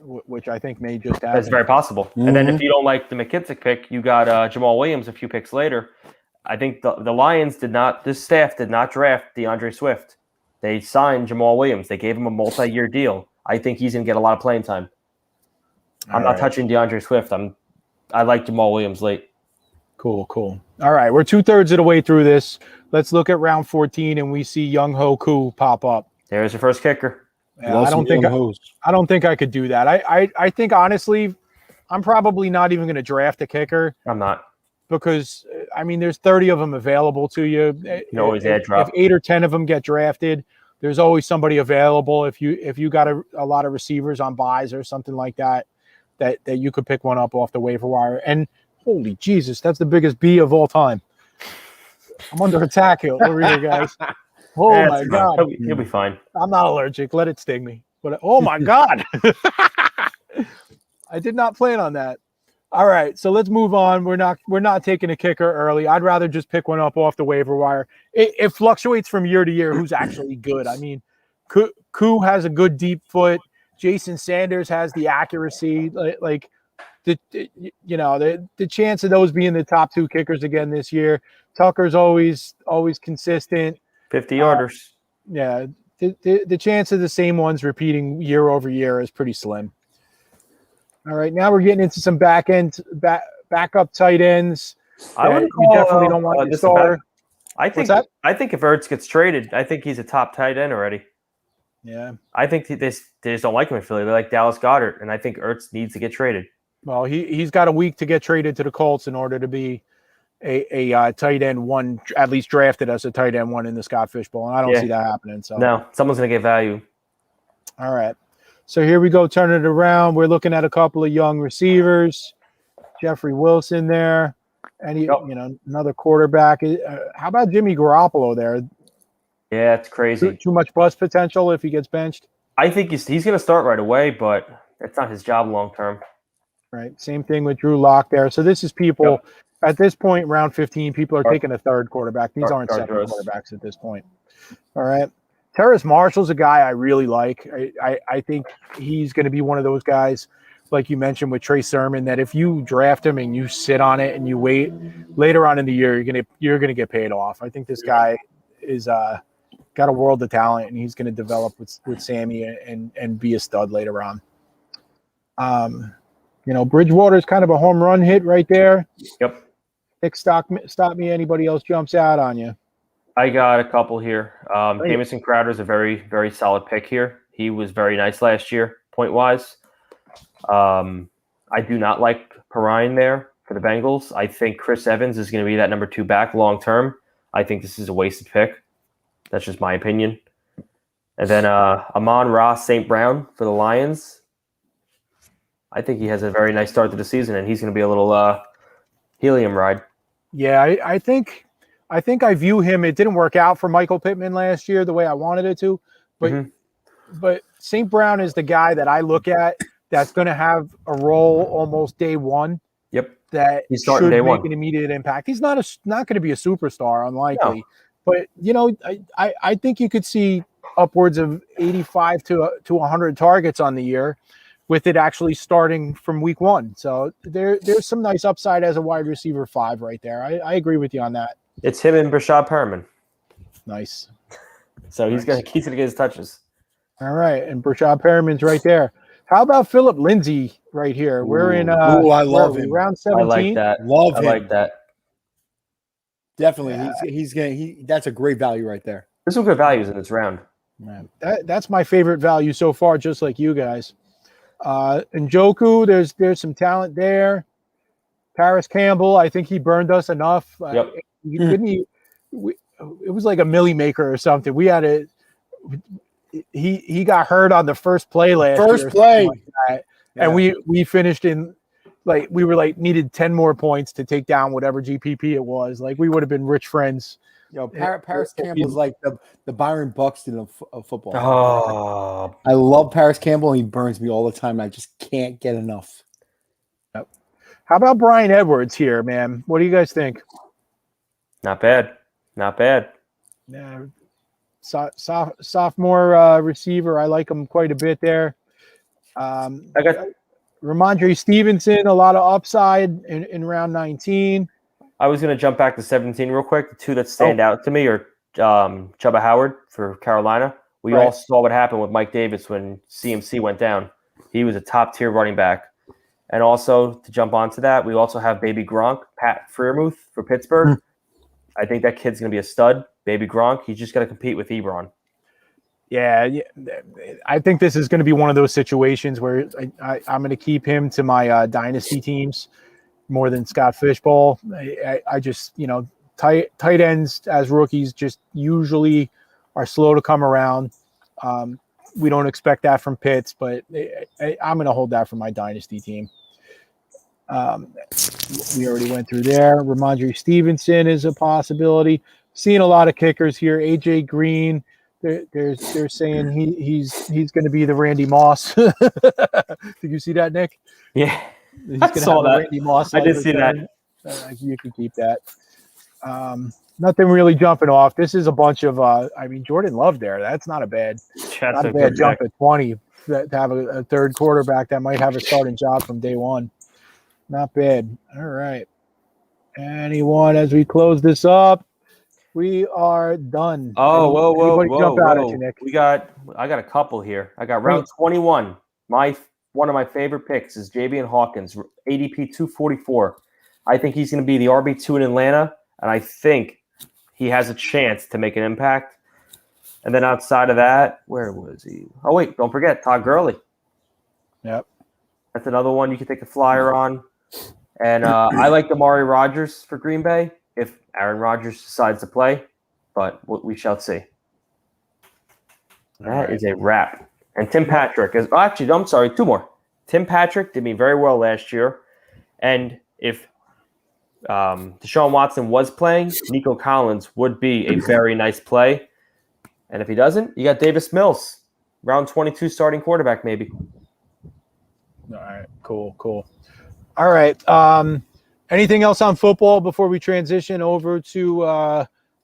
which I think may just happen. That's very possible. And then if you don't like the McKissic pick, you got Jamal Williams a few picks later. I think the Lions this staff did not draft DeAndre Swift. They signed Jamal Williams. They gave him a multi-year deal. I think he's going to get a lot of playing time. I'm not touching DeAndre Swift. I like Jamal Williams late. Cool. All right, we're 2/3 of the way through this. Let's look at round 14, and we see Young Ho Koo pop up. There's your first kicker. Yeah, I don't think I could do that. I think honestly, I'm probably not even going to draft a kicker. I'm not, because I mean, there's 30 of them available to you. You always add drop. If 8 or 10 of them get drafted, there's always somebody available. If you got a lot of receivers on buys or something like that you could pick one up off the waiver wire. And holy Jesus, that's the biggest bee of all time. I'm under attack here, guys. Oh my God. He'll be fine. I'm not allergic. Let it sting me. But oh my God. I did not plan on that. All right, so let's move on. We're not taking a kicker early. I'd rather just pick one up off the waiver wire. It fluctuates from year to year who's actually good. I mean, Koo has a good deep foot. Jason Sanders has the accuracy. Like the chance of those being the top 2 kickers again this year. Tucker's always consistent. 50 yarders. Yeah, the chance of the same ones repeating year over year is pretty slim. All right, now we're getting into some backup tight ends. I would definitely don't want to starter. I think if Ertz gets traded, I think he's a top tight end already. Yeah, I think they just don't like him in Philly. They like Dallas Goedert, and I think Ertz needs to get traded. Well, he's got a week to get traded to the Colts in order to be a tight end one, at least drafted as a tight end one in the Scott Fish Bowl, and I don't see that happening. So no, someone's going to get value. All right, so here we go, turning it around. We're looking at a couple of young receivers. Jeffrey Wilson there, and another quarterback. How about Jimmy Garoppolo there? Yeah, it's crazy. Too much bust potential if he gets benched. I think he's going to start right away, but that's not his job long term. Right. Same thing with Drew Lock there. So this is people at this point, round 15. People are taking a third quarterback. These aren't second quarterbacks at this point. All right. Terrace Marshall's a guy I really like. I think he's going to be one of those guys, like you mentioned with Trey Sermon, that if you draft him and you sit on it and you wait later on in the year, you're gonna get paid off. I think this guy is got a world of talent, and he's going to develop with Sammy and be a stud later on. Bridgewater's kind of a home run hit right there. Yep. Nick, stop me. Anybody else jumps out on you? I got a couple here. Jamison Crowder is a very, very solid pick here. He was very nice last year, point-wise. I do not like Perrine there for the Bengals. I think Chris Evans is going to be that number 2 back long-term. I think this is a wasted pick. That's just my opinion. And then Amon-Ra St. Brown for the Lions. I think he has a very nice start to the season, and he's going to be a little helium ride. Yeah, I think I view him. It didn't work out for Michael Pittman last year the way I wanted it to, but St. Brown is the guy that I look at that's going to have a role almost day one. Yep, that he's starting day one. Make an immediate impact. He's not going to be a superstar, unlikely. No. But I think you could see upwards of 85 to 100 targets on the year, with it actually starting from week 1. So there's some nice upside as a wide receiver 5 right there. I agree with you on that. It's him and Brashad Perriman. Nice. So he's gonna get his touches. All right, and Brashad Perriman's right there. How about Philip Lindsay right here? We're in Ooh, I love him. round I 17. like that. Love I him. like that. Definitely, Yeah. that's a great value right there. There's some good values in this round. Man, that's my favorite value so far, just like you guys. Njoku, there's some talent there. Paris Campbell, I think he burned us enough. Yep. Didn't he? It was like a millie maker or something. We had a he got hurt on the first play last year. First play, Like that, and we finished in like we were like needed 10 more points to take down whatever GPP it was. Like we would have been rich friends. Paris Campbell's like the Byron Buxton of football. Oh, I love Paris Campbell, and he burns me all the time. I just can't get enough. How about Brian Edwards here, man? What do you guys think? not bad. Not bad. Yeah, sophomore receiver. I like him quite a bit there. I got. Ramondre Stevenson, a lot of upside in round 19. I was going to jump back to 17 real quick. The two that stand out to me are Chuba Howard for Carolina. We all saw what happened with Mike Davis when CMC went down. He was a top-tier running back. And also, to jump onto that, we also have Baby Gronk, Pat Freiermuth for Pittsburgh. I think that kid's going to be a stud. Baby Gronk, he's just got to compete with Ebron. Yeah, I think this is going to be one of those situations where I'm going to keep him to my dynasty teams more than Scott Fishbowl. I just, tight ends as rookies just usually are slow to come around. We don't expect that from Pitts, but I'm going to hold that for my dynasty team. We already went through there. Ramondre Stevenson is a possibility. Seeing a lot of kickers here. AJ Green. They're saying he's going to be the Randy Moss. Did you see that, Nick? Yeah, He's I gonna saw have a that. Randy Moss. I did see that. You can keep that. Nothing really jumping off. This is a bunch of. Jordan Love there. That's not a bad jump at 20 to have a third quarterback that might have a starting job from day one. Not bad. All right. Anyone as we close this up? We are done. Whoa. Jump out at you, Nick. I got a couple here. I got round 21. One of my favorite picks is Javian Hawkins, ADP 244. I think he's going to be the RB2 in Atlanta, and I think he has a chance to make an impact. And then outside of that, where was he? Oh, wait, don't forget Todd Gurley. Yep. That's another one you can take a flyer on. And I like Amari Rodgers for Green Bay if Aaron Rodgers decides to play, but we shall see. That is a wrap. And Tim Patrick is actually, I'm sorry, two more. Tim Patrick did me very well last year. And if Deshaun Watson was playing, Nico Collins would be a very nice play. And if he doesn't, you got Davis Mills, round 22 starting quarterback maybe. All right, cool. All right. Anything else on football before we transition over to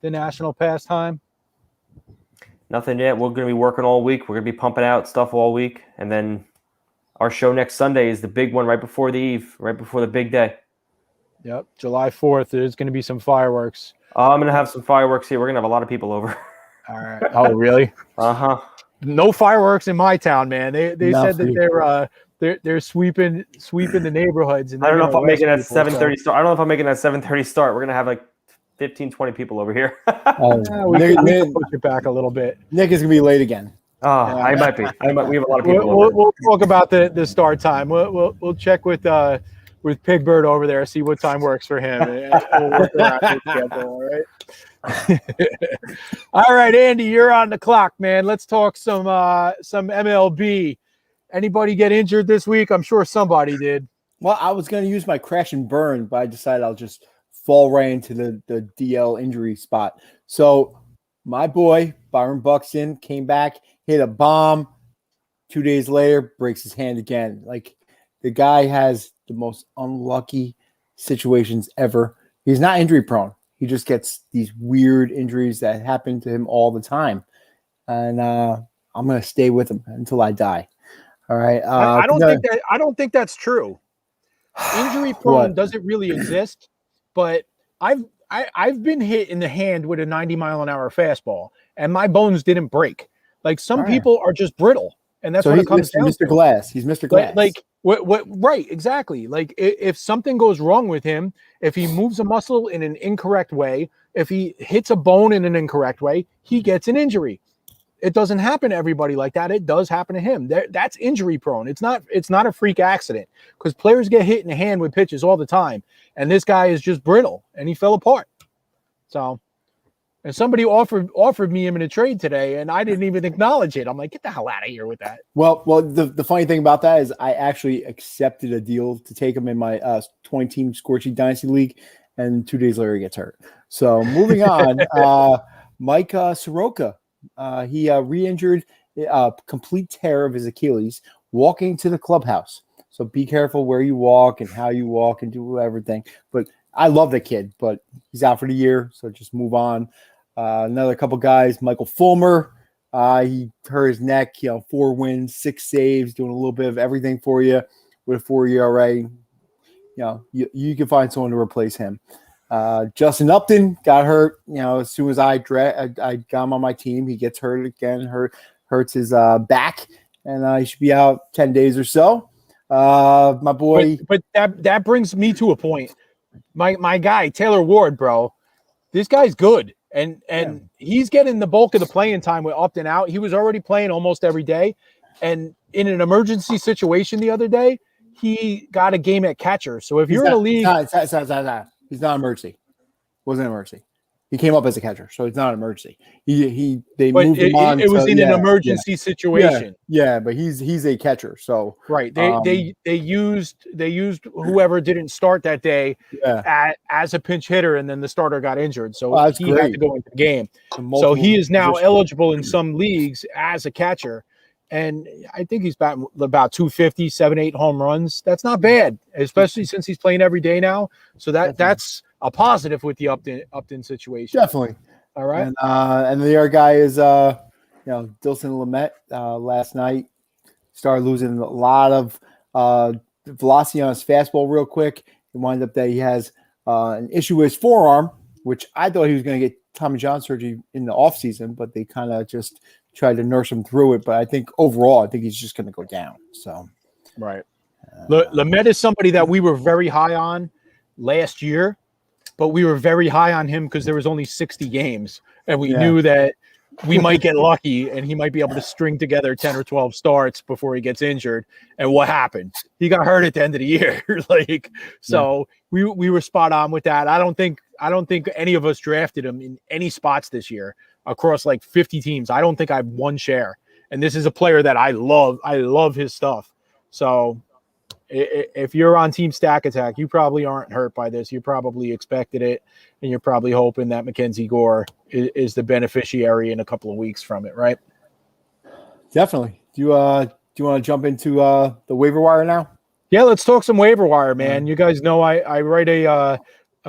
the national pastime? Nothing yet. We're going to be working all week. We're going to be pumping out stuff all week. And then our show next Sunday is the big one right before the eve, right before the big day. Yep, July 4th. There's going to be some fireworks. I'm going to have some fireworks here. We're going to have a lot of people over. All right. Oh, really? Uh-huh. No fireworks in my town, man. They said that they're sweeping the neighborhoods. And I don't know if I'm making that 7:30 start. I don't know if I'm making that 7:30 start. We're going to have like 15, 20 people over here. We can push it back a little bit. Nick is going to be late again. I might be. We have a lot of people over. We'll talk about the start time. We'll check with Pigbird over there, see what time works for him. We'll work around his schedule, all right? All right, Andy, you're on the clock, man. Let's talk some MLB. Anybody get injured this week? I'm sure somebody did. Well, I was going to use my crash and burn, but I decided I'll just fall right into the DL injury spot. So my boy, Byron Buxton, came back, hit a bomb. 2 days later, breaks his hand again. Like, the guy has the most unlucky situations ever. He's not injury prone. He just gets these weird injuries that happen to him all the time. And I'm going to stay with him until I die. All right. I don't think that's true. Injury prone doesn't really exist, but I've been hit in the hand with a 90-mile-an-hour fastball, and my bones didn't break. Like some All right. people are just brittle, and that's So what he's it comes down Mr. to. Glass. He's Mr. Glass. Like what? Right, exactly. Like if something goes wrong with him, if he moves a muscle in an incorrect way, if he hits a bone in an incorrect way, he gets an injury. It doesn't happen to everybody like that. It does happen to him. That's injury prone. It's not a freak accident because players get hit in the hand with pitches all the time. And this guy is just brittle and he fell apart. So, and somebody offered me him in a trade today and I didn't even acknowledge it. I'm like, get the hell out of here with that. Well, the funny thing about that is I actually accepted a deal to take him in my 20-team Scorchy Dynasty League, and 2 days later he gets hurt. So moving on, Mike Soroka. He re-injured a complete tear of his Achilles walking to the clubhouse. So be careful where you walk and how you walk and do everything. But I love the kid, but he's out for the year, so just move on. Another couple guys, Michael Fulmer. He hurt his neck, 4 wins, 6 saves, doing a little bit of everything for you with a 4 ERA. You can find someone to replace him. Justin Upton got hurt. As soon as I got him on my team, he gets hurt again. Hurts his back, and he should be out 10 days or so. My boy, but that brings me to a point. My guy Taylor Ward, bro, this guy's good, and he's getting the bulk of the playing time with Upton out. He was already playing almost every day, and in an emergency situation the other day, he got a game at catcher. So if you're in a league. He's not an emergency. Wasn't an emergency. He came up as a catcher, so it's not an emergency. They moved him on. It was in an emergency situation. Yeah, but he's a catcher. So right. They used whoever didn't start that day as a pinch hitter, and then the starter got injured, so he had to go into the game. So he is now eligible in some leagues as a catcher. And I think he's batting about 250, 7-8 home runs. That's not bad, especially since he's playing every day now. So that's a positive with the Upton situation. Definitely. All right. And the other guy is Dilson Lamet. Last night started losing a lot of velocity on his fastball real quick. It wound up that he has an issue with his forearm, which I thought he was going to get Tommy John surgery in the offseason, but they kind of just tried to nurse him through it. But I think overall, he's just going to go down. So, right. Lamet is somebody that we were very high on last year, but we were very high on him because there was only 60 games, and we knew that we might get lucky and he might be able to string together 10 or 12 starts before he gets injured. And what happened? He got hurt at the end of the year. We were spot on with that. I don't think any of us drafted him in any spots this year across like 50 teams. I don't think I have one share. And this is a player that I love. I love his stuff. So if you're on Team Stack Attack, you probably aren't hurt by this. You probably expected it, and you're probably hoping that Mackenzie Gore is the beneficiary in a couple of weeks from it, right? Definitely. Do you want to jump into the waiver wire now? Yeah, let's talk some waiver wire, man. You guys know I write a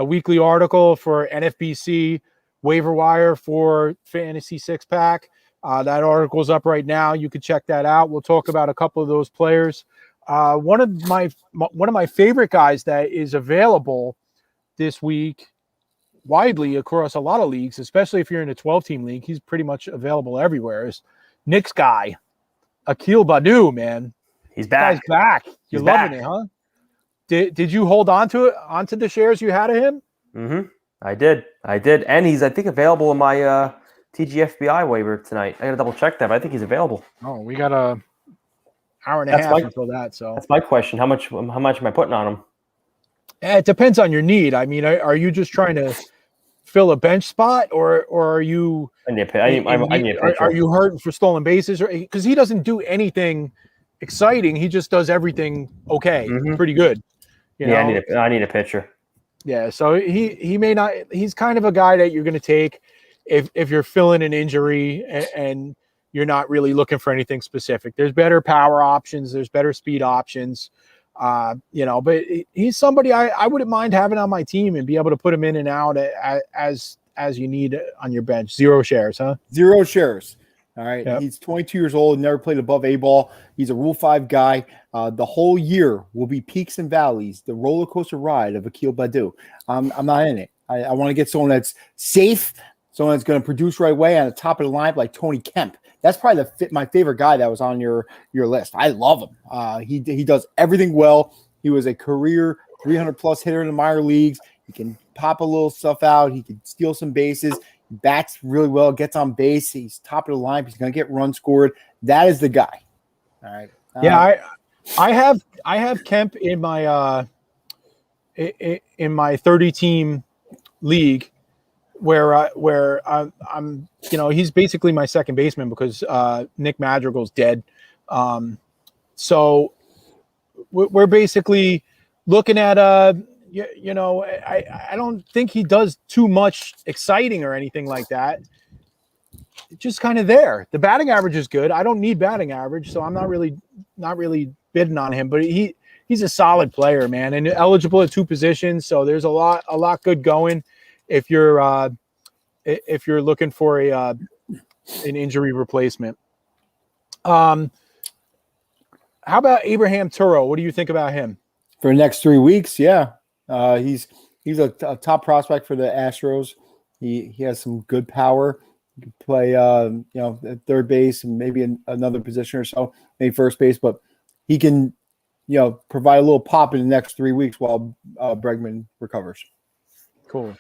weekly article for NFBC waiver wire for Fantasy Six Pack. That article's up right now. You can check that out. We'll talk about a couple of those players. One of my favorite guys that is available this week widely across a lot of leagues, especially if you're in a 12-team league, he's pretty much available everywhere, is Nick's guy, Akil Baddoo, man. He's back. He's back. You're loving it, huh? Did you hold onto the shares you had of him? Mm-hmm. I did. And he's, I think, available in my TGFBI waiver tonight. I got to double check that, but I think he's available. Oh, we got a hour and a half until that. So that's my question. How much am I putting on him? It depends on your need. I mean, are you just trying to fill a bench spot, or are you? I need a pitcher. Are you hurting for stolen bases? Because he doesn't do anything exciting. He just does everything okay, pretty good. I need a pitcher. Yeah, so he may not. He's kind of a guy that you're going to take if you're filling an injury and you're not really looking for anything specific. There's better power options. There's better speed options. But he's somebody I wouldn't mind having on my team and be able to put him in and out as you need on your bench. 0 shares, huh? 0 shares. All right. Yep. He's 22 years old, never played above A ball. He's a Rule 5 guy. The whole year will be peaks and valleys, the roller coaster ride of Akil Baddoo. I'm not in it. I want to get someone that's safe, someone that's going to produce right away on the top of the line like Tony Kemp. That's probably my favorite guy that was on your list. I love him. He does everything well. He was a career 300 plus hitter in the minor leagues. He can pop a little stuff out. He can steal some bases. Bats really well. Gets on base. He's top of the line. He's going to get runs scored. That is the guy. All right. Yeah, I have Kemp in my 30 team league where I'm he's basically my second baseman because Nick Madrigal's dead. So we're basically looking at I don't think he does too much exciting or anything like that. Just kind of there. The batting average is good. I don't need batting average, so I'm not really bidding on him, but he's a solid player, man, and eligible at two positions. So there's a lot good going if you're looking for an injury replacement. How about Abraham Turo? What do you think about him for the next 3 weeks? Yeah, he's a top prospect for the Astros. He has some good power. He can play at third base and maybe another position or so, maybe first base, but he can provide a little pop in the next 3 weeks while Bregman recovers. Cool.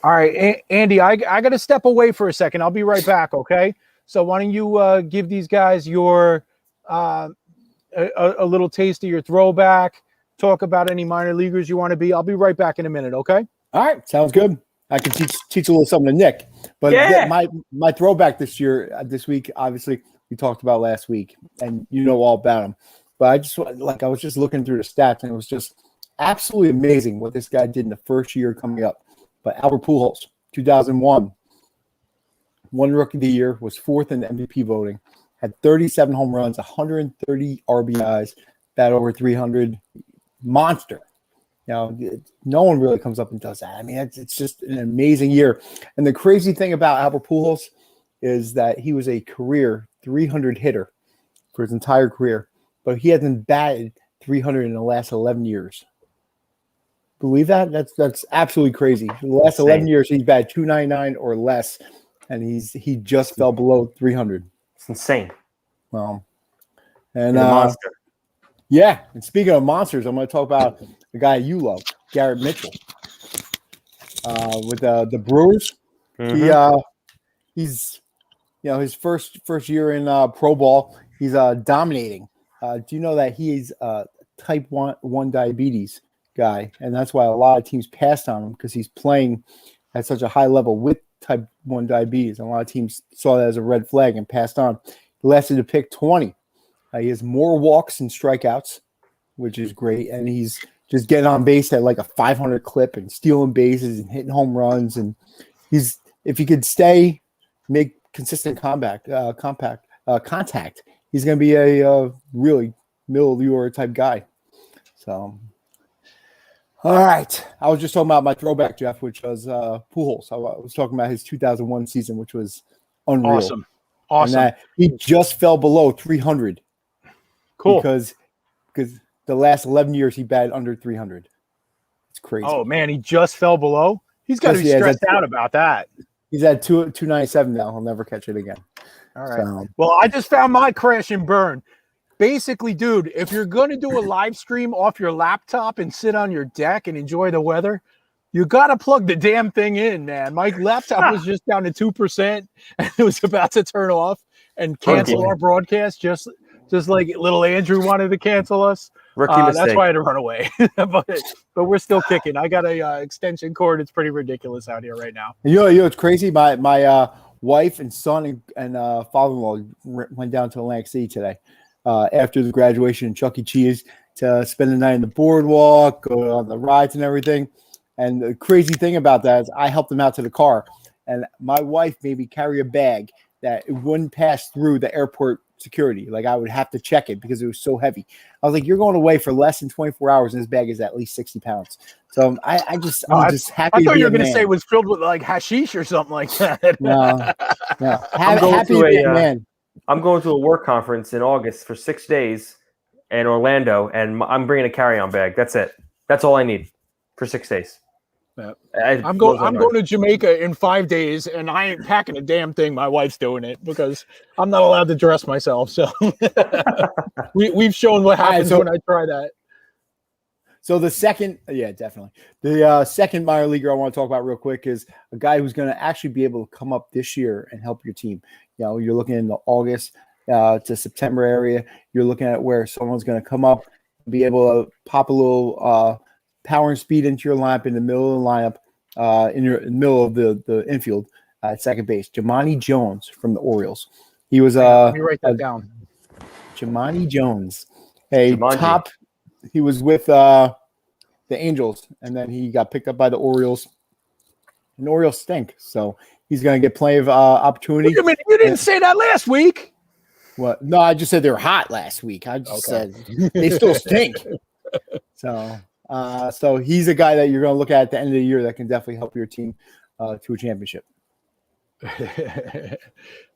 All right, Andy, I got to step away for a second. I'll be right back, okay? So why don't you give these guys your a little taste of your throwback, talk about any minor leaguers you want to be. I'll be right back in a minute, okay? All right, sounds good. I can teach a little something to Nick. But my throwback this week, obviously, we talked about last week, and you know all about him. But I was just looking through the stats, and it was just absolutely amazing what this guy did in the first year coming up. But Albert Pujols, 2001, won Rookie of the Year, was fourth in the MVP voting, had 37 home runs, 130 RBIs, bat over 300, monster. No one really comes up and does that. I mean, it's just an amazing year. And the crazy thing about Albert Pujols is that he was a career 300 hitter for his entire career, but he hasn't batted 300 in the last 11 years. Believe that? That's absolutely crazy. In the last 11 years, he's batted 299 or less, and he just fell below 300. It's insane. Well, and monster. Yeah, and speaking of monsters, I'm going to talk about the guy you love, Garrett Mitchell, with the Brewers. Mm-hmm. He's his first year in pro ball. He's dominating. Do you know that he's type 1 diabetes guy, and that's why a lot of teams passed on him because he's playing at such a high level with type 1 diabetes, and a lot of teams saw that as a red flag and passed on. He lasted to pick 20. He has more walks and strikeouts, which is great, and he's just getting on base at like a 500 clip and stealing bases and hitting home runs. And if he could make consistent contact, he's going to be a really middle of the order type guy. So, all right, I was just talking about my throwback, Jeff, which was Pujols. I was talking about his 2001 season, which was unreal. Awesome. And he just fell below 300. Cool. Because the last 11 years he batted under 300. It's crazy. Oh man, he just fell below. He's got to be stressed out about that. He's at 297 now. He'll never catch it again. All right. So, well, I just found my crash and burn. Basically, dude, if you're going to do a live stream off your laptop and sit on your deck and enjoy the weather, you got to plug the damn thing in, man. My laptop was just down to 2% and it was about to turn off and cancel our broadcast just like little Andrew wanted to cancel us. That's why I had to run away. but we're still kicking. I got a extension cord. It's pretty ridiculous out here right now. It's crazy. My wife and son and father-in-law went down to Atlantic City today after the graduation in Chuck E. Cheese to spend the night in the boardwalk, go on the rides and everything. And the crazy thing about that is I helped them out to the car, and my wife made me carry a bag that it wouldn't pass through the airport security. Like I would have to check it because it was so heavy. I was like, you're going away for less than 24 hours and this bag is at least 60 pounds. So I'm just happy. I thought you were going to say it was filled with like hashish or something like that. No. I'm going to a work conference in August for 6 days in Orlando, and I'm bringing a carry-on bag. That's it. That's all I need for 6 days. Yeah. I'm going to Jamaica in 5 days, and I ain't packing a damn thing. My wife's doing it because I'm not allowed to dress myself. So we've shown what happens when I try that. So the second, definitely. The second minor leaguer I want to talk about real quick is a guy who's going to actually be able to come up this year and help your team. You know, you're looking in the August to September area. You're looking at where someone's going to come up, be able to pop a little power and speed into your lineup in the middle of the lineup, in the middle of the infield at second base. Jahmani Jones from the Orioles. He was let me write that down. Jahmani Jones, top. He was with the Angels, and then he got picked up by the Orioles. And the Orioles stink, so he's going to get plenty of opportunity. Wait a minute, you didn't say that last week. What? No, I just said they were hot last week. I just said they still stink. So he's a guy that you're going to look at the end of the year that can definitely help your team to a championship.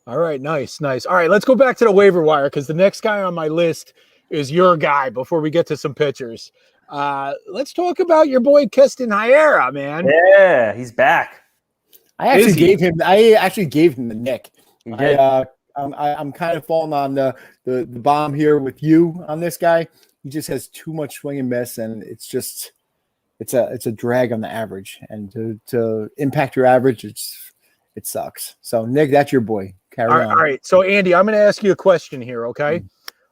All right, nice. All right, let's go back to the waiver wire because the next guy on my list is your guy before we get to some pitchers. Let's talk about your boy Keston Hiura, man. Yeah, he's back. I actually gave him the nick. I'm kind of falling on the bomb here with you on this guy. He just has too much swing and miss, and it's a drag on the average. And to impact your average, it sucks. So Nick, that's your boy. Carry on. All right. So Andy, I'm going to ask you a question here. Okay.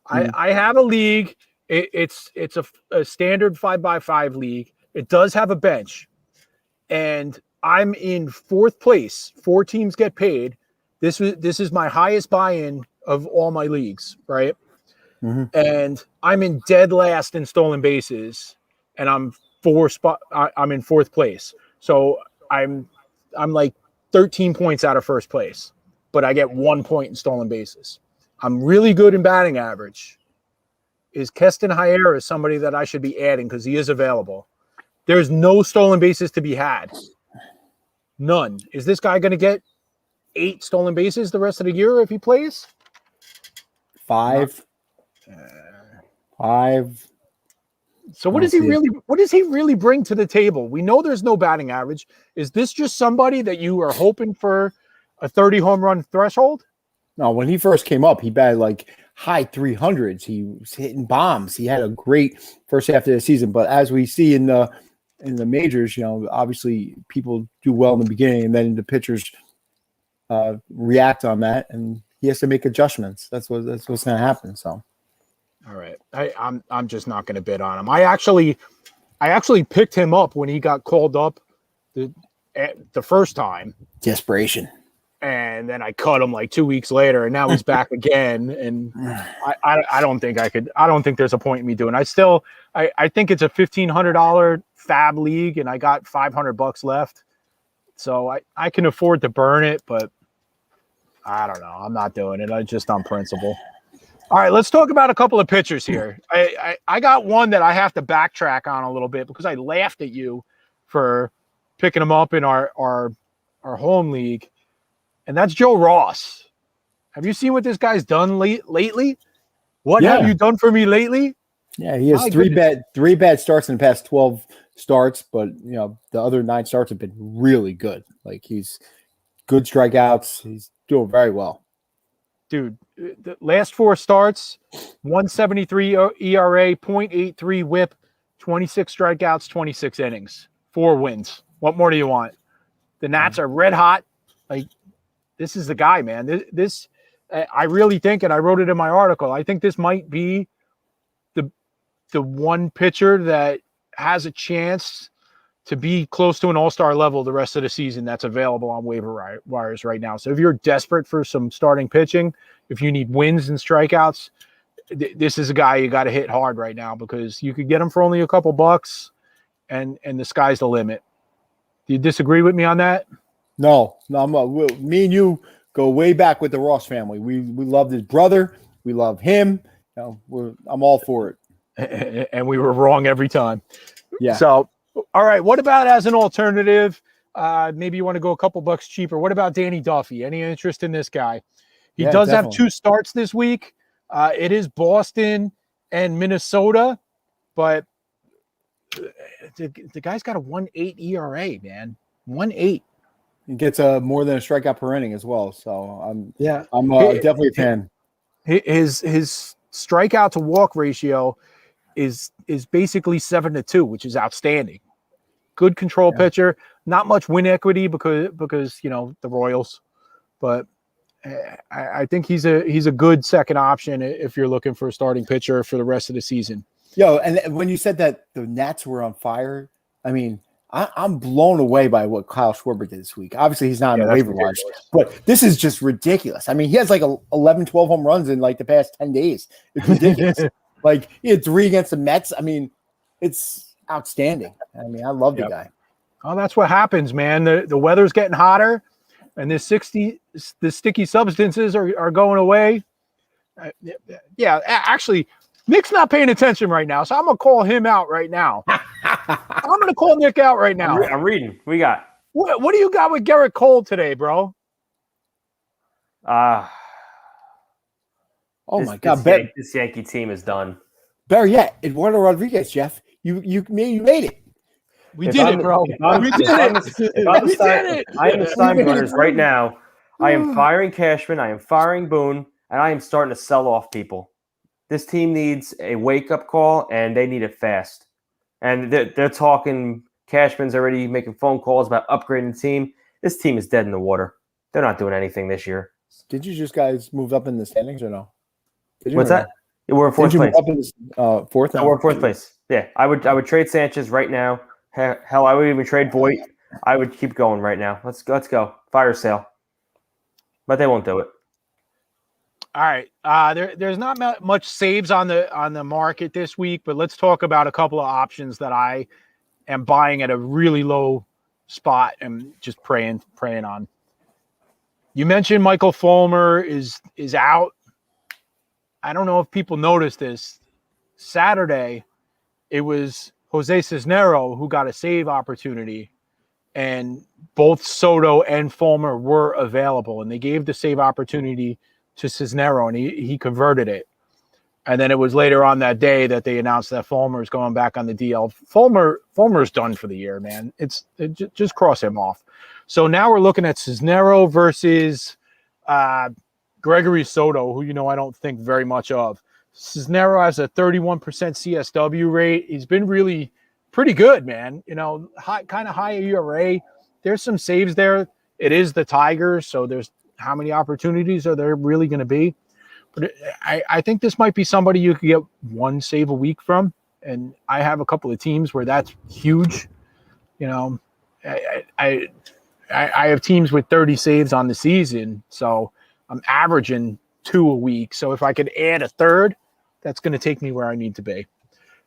I have a league. It's a standard 5x5 league. It does have a bench, and I'm in 4th place. 4 teams get paid. This is my highest buy-in of all my leagues, right? Mm-hmm. And I'm in dead last in stolen bases, and I'm in 4th place. So I'm like 13 points out of first place, but I get 1 point in stolen bases. I'm really good in batting average. Is Keston Hiura somebody that I should be adding because he is available? There's no stolen bases to be had. None. Is this guy going to get 8 stolen bases the rest of the year if he plays? 5. 5. So what does he really bring to the table? We know there's no batting average. Is this just somebody that you are hoping for a 30 home run threshold? No, when he first came up, he batted like high 300s. He was hitting bombs. He had a great first half of the season. But as we see in the majors, obviously people do well in the beginning, and then the pitchers react on that, and he has to make adjustments. That's what's going to happen. So, all right, I'm just not going to bid on him. I actually picked him up when he got called up the first time. Desperation. And then I cut him like 2 weeks later, and now he's back again. And I don't think I could. I don't think there's a point in me doing. I think it's a $1,500 fab league, and I got $500 left, so I can afford to burn it. But I don't know. I'm not doing it. I just on principle. All right, let's talk about a couple of pitchers here. I got one that I have to backtrack on a little bit because I laughed at you for picking him up in our home league. And that's Joe Ross. Have you seen what this guy's done lately? What have you done for me lately? Yeah, he has three bad starts in the past 12 starts, but the other 9 starts have been really good. Like he's good strikeouts. He's doing very well. Dude, the last 4 starts, 173 ERA, 0.83 whip, 26 strikeouts, 26 innings, 4 wins. What more do you want? The Nats are red hot. Like, this is the guy, man. This I really think, and I wrote it in my article, I think this might be the one pitcher that has a chance to be close to an all-star level the rest of the season that's available on waiver wires right now. So if you're desperate for some starting pitching, if you need wins and strikeouts, this is a guy you got to hit hard right now because you could get him for only a couple bucks, and the sky's the limit. Do you disagree with me on that? No, me and you go way back with the Ross family. We loved his brother. We love him. I'm all for it. And we were wrong every time. Yeah. So, all right. What about as an alternative? Maybe you want to go a couple bucks cheaper. What about Danny Duffy? Any interest in this guy? He does definitely have 2 starts this week. It is Boston and Minnesota, but the guy's got a 1.8 ERA, man. 1.8. He gets more than a strikeout per inning as well. So I'm definitely a fan. His strikeout to walk ratio is basically 7-2, which is outstanding. Good control pitcher. Not much win equity because the Royals, but I think he's a good second option if you're looking for a starting pitcher for the rest of the season. Yo, and when you said that the Nats were on fire, I mean, I'm blown away by what Kyle Schwarber did this week. Obviously, he's not on the waiver wire, but this is just ridiculous. I mean, he has like 11, 12 home runs in like the past 10 days. It's ridiculous. Like he had 3 against the Mets. I mean, it's outstanding. I mean, I love the guy. Oh, that's what happens, man. The weather's getting hotter, and the sticky substances are going away. Actually, Nick's not paying attention right now, so I'm gonna call him out right now. I'm gonna call Nick out right now. I'm reading. We got what do you got with Garrett Cole today, bro? Oh my God! This Yankee team is done. Better yet, Eduardo Rodriguez, Jeff. You made it. We did it, bro. We did it. I am the Simon Runners right now. I am firing Cashman. I am firing Boone, and I am starting to sell off people. This team needs a wake-up call, and they need it fast. And they're talking. Cashman's already making phone calls about upgrading the team. This team is dead in the water. They're not doing anything this year. Did you just guys move up in the standings or no? What's that? We're in fourth place. Up in fourth? No, we're in fourth place. Yeah, I would trade Sanchez right now. Hell, I would even trade Voit. I would keep going right now. Let's go. Fire sale. But they won't do it. All right. There's not much saves on the market this week, but let's talk about a couple of options that I am buying at a really low spot and just praying on. You mentioned Michael Fulmer is out. I don't know if people noticed this. Saturday, it was Jose Cisnero who got a save opportunity, and both Soto and Fulmer were available, and they gave the save opportunity to Cisnero, and he converted it. And then it was later on that day that they announced that Fulmer's going back on the DL. Fulmer's done for the year, man. Just cross him off. So now we're looking at Cisnero versus Gregory Soto, who I don't think very much of. Cisnero has a 31% CSW rate. He's been really pretty good, man. Kind of high ERA. There's some saves there. It is the Tigers, so there's how many opportunities are there really going to be? But I think this might be somebody you could get one save a week from, and I have a couple of teams where that's huge. I have teams with 30 saves on the season, so I'm averaging 2 a week. So if I could add a third, that's going to take me where I need to be.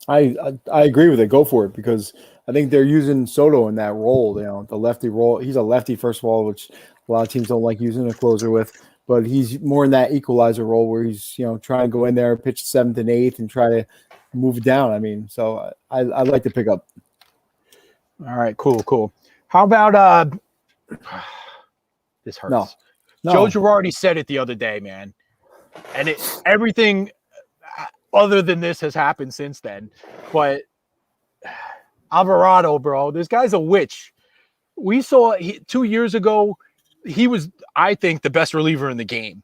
I agree with it. Go for it, because I think they're using Soto in that role. The lefty role. He's a lefty, first of all, which a lot of teams don't like using a closer with. But he's more in that equalizer role where he's trying to go in there, pitch 7th and 8th, and try to move it down. I mean, so I like to pick up. All right, cool. How about this hurts. No. Joe Girardi said it the other day, man, and everything other than this has happened since then. But Alvarado, bro, this guy's a witch. We saw 2 years ago. He was, I think, the best reliever in the game.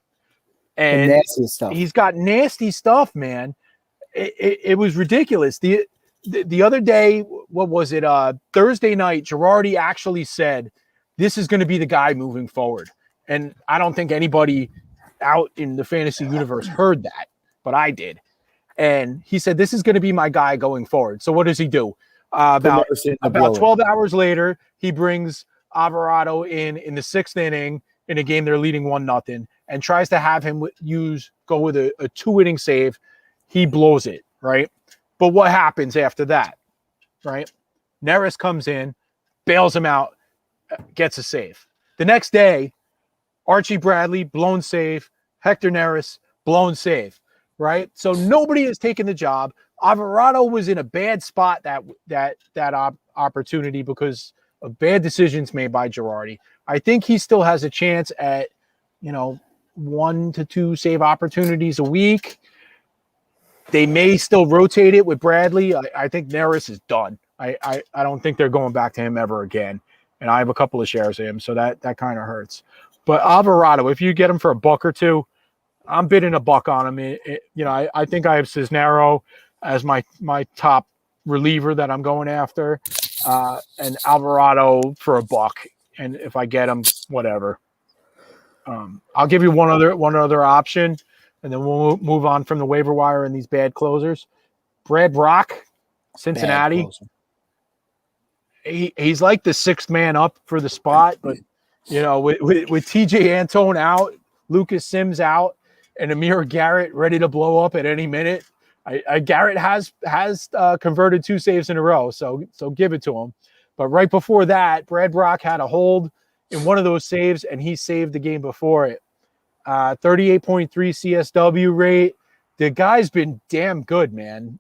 And nasty stuff. He's got nasty stuff, man. It was ridiculous. The other day, what was it? Thursday night, Girardi actually said, this is going to be the guy moving forward. And I don't think anybody out in the fantasy universe heard that, but I did. And he said, this is going to be my guy going forward. So what does he do? About 12 hours later, he brings Alvarado in the 6th inning in a game they're leading 1-0 and tries to have him go with a 2-inning save. He blows it, right? But what happens after that, right? Neris comes in, bails him out, gets a save. The next day, Archie Bradley, blown save. Hector Neris, blown save, right? So nobody has taken the job. Alvarado was in a bad spot that opportunity because of bad decisions made by Girardi. I think he still has a chance at, 1 to 2 save opportunities a week. They may still rotate it with Bradley. I think Neris is done. I don't think they're going back to him ever again. And I have a couple of shares of him, so that kind of hurts. But Alvarado, if you get him for a buck or two, I'm bidding a buck on him. I think I have Cisnero as my top reliever that I'm going after, and Alvarado for a buck. And if I get him, whatever. I'll give you one other option, and then we'll move on from the waiver wire and these bad closers. Brad Brock, Cincinnati. He's like the sixth man up for the spot, but with TJ Antone out, Lucas Sims out, and Amir Garrett ready to blow up at any minute. Garrett has converted 2 saves in a row, so give it to him. But right before that, Brad Brock had a hold in one of those saves, and he saved the game before it. 38.3 CSW rate. The guy's been damn good, man.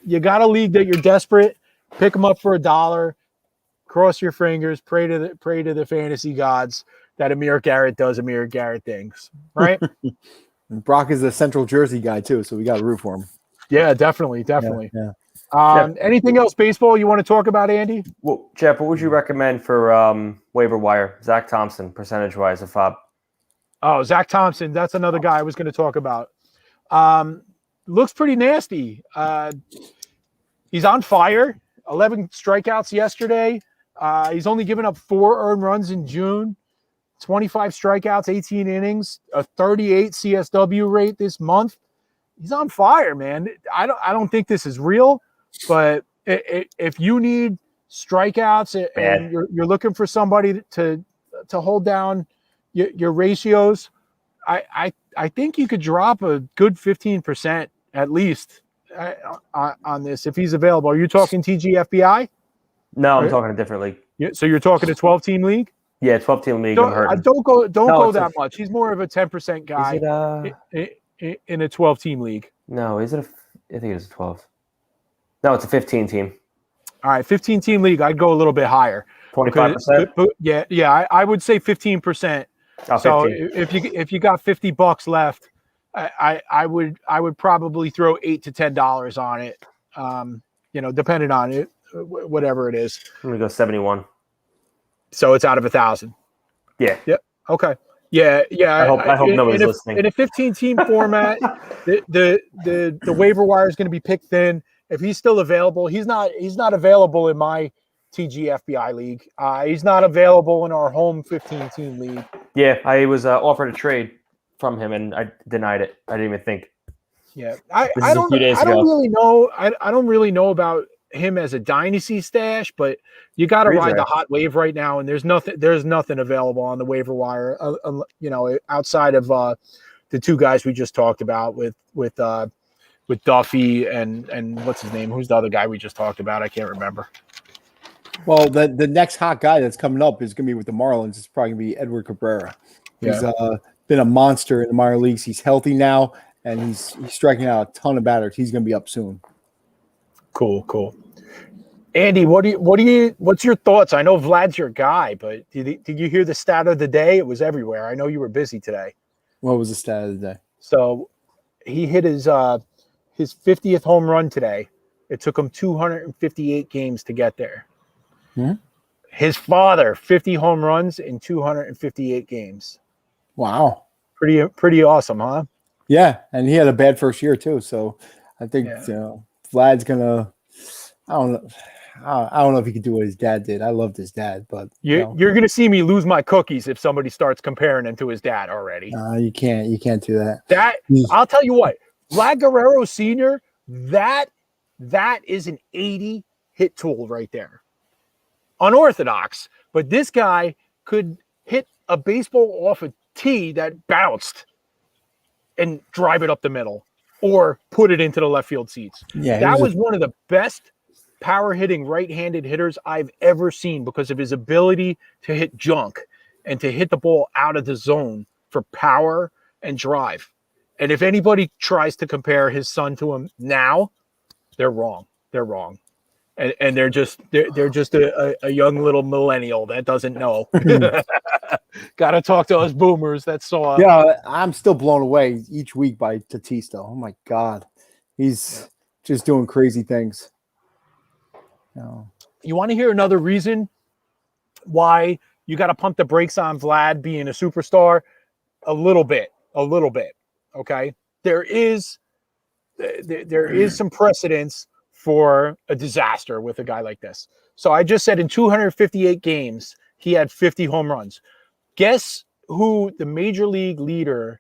You got a league that you're desperate, pick him up for $1. Cross your fingers, pray to the fantasy gods that Amir Garrett does Amir Garrett things, right? Brock is a Central Jersey guy too, so we got to root for him. Yeah, definitely. Yeah. Anything else baseball you want to talk about, Andy? Well, Jeff, what would you recommend for waiver wire? Zach Thompson, percentage-wise, a fob. Oh, Zach Thompson. That's another guy I was going to talk about. Looks pretty nasty. He's on fire. 11 strikeouts yesterday. He's only given up 4 earned runs in June. 25 strikeouts, 18 innings, a 38 CSW rate this month. He's on fire, man. I don't think this is real, but if you need strikeouts and you're looking for somebody to hold down your ratios, I think you could drop a good 15% at least on this if he's available. Are you talking TGFBI? No, I'm talking a different league. Yeah, so you're talking a 12-team league? Yeah, 12-team league. Don't go that much. He's more of a 10% guy in a 12-team league. No, is it? I think it's a 12. No, it's a 15-team. All right, 15-team league. I'd go a little bit higher. 25%. Yeah. I would say 15%. Oh, so 15. if you got $50 left, I would probably throw $8 to $10 on it. Depending on it, whatever it is. I'm gonna go 71. So it's out of 1,000. Yeah. Yep. Okay. Yeah. I hope nobody's listening. In a 15-team format, the waiver wire is going to be picked thin. If he's still available, he's not available in my TGFBI league. He's not available in our home 15-team league. Yeah, I was offered a trade from him, and I denied it. I didn't even think. Yeah, I don't really know about him as a dynasty stash, but you got to ride the hot wave right now, and there's nothing available on the waiver wire, outside of the 2 guys we just talked about with Duffy and what's his name? Who's the other guy we just talked about? I can't remember. Well, the next hot guy that's coming up is going to be with the Marlins. It's probably going to be Edward Cabrera. He's been a monster in the minor leagues. He's healthy now, and he's striking out a ton of batters. He's going to be up soon. Cool. Andy, what's your thoughts? I know Vlad's your guy, but did you hear the stat of the day? It was everywhere. I know you were busy today. What was the stat of the day? So he hit his 50th home run today. It took him 258 games to get there. Hmm? His father, 50 home runs in 258 games. Wow. Pretty awesome, huh? Yeah, and he had a bad first year too. So I think Vlad's gonna. I don't know if he could do what his dad did. I loved his dad, but you're gonna see me lose my cookies if somebody starts comparing him to his dad already. You can't do that. I'll tell you what, Vlad Guerrero Sr. That is an 80 hit tool right there. Unorthodox, but this guy could hit a baseball off a tee that bounced and drive it up the middle or put it into the left field seats. Yeah, that was one of the best power hitting right-handed hitters I've ever seen because of his ability to hit junk and to hit the ball out of the zone for power and drive. And if anybody tries to compare his son to him now, they're wrong. And they're just a young little millennial that doesn't know. Got to talk to us boomers that saw. Yeah, I'm still blown away each week by Tatista. Oh my God, he's just doing crazy things. No. You want to hear another reason why you got to pump the brakes on Vlad being a superstar? A little bit. Okay. There is some precedence for a disaster with a guy like this. So I just said in 258 games, he had 50 home runs. Guess who the major league leader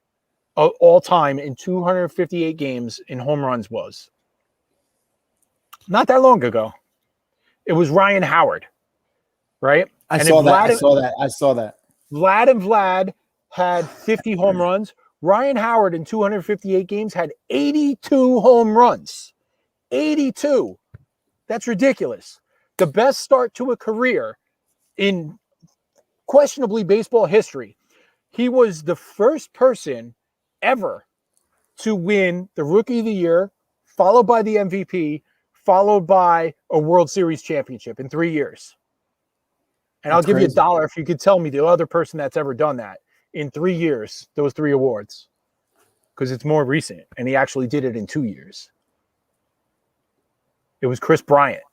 of all time in 258 games in home runs was? Not that long ago. It was Ryan Howard, right? I saw that. Vlad and Vlad had 50 home runs. Ryan Howard in 258 games had 82 home runs. 82. That's ridiculous. The best start to a career in questionably baseball history. He was the first person ever to win the Rookie of the Year, followed by the MVP, followed by a World Series championship in 3 years. And I'll give you $1 if you could tell me the other person that's ever done that in 3 years, those 3 awards, because it's more recent, and he actually did it in 2 years. It was Chris Bryant.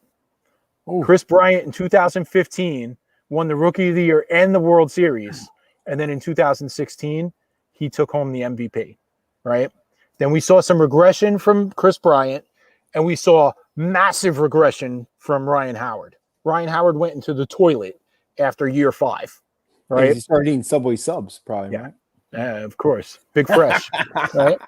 Ooh. Chris Bryant in 2015 won the Rookie of the Year and the World Series. And then in 2016, he took home the MVP, right? Then we saw some regression from Chris Bryant, and we saw massive regression from Ryan Howard. Ryan Howard went into the toilet after year 5, right? Yeah, he started eating Subway subs, probably, Yeah. right? Yeah, of course. Big Fresh, right?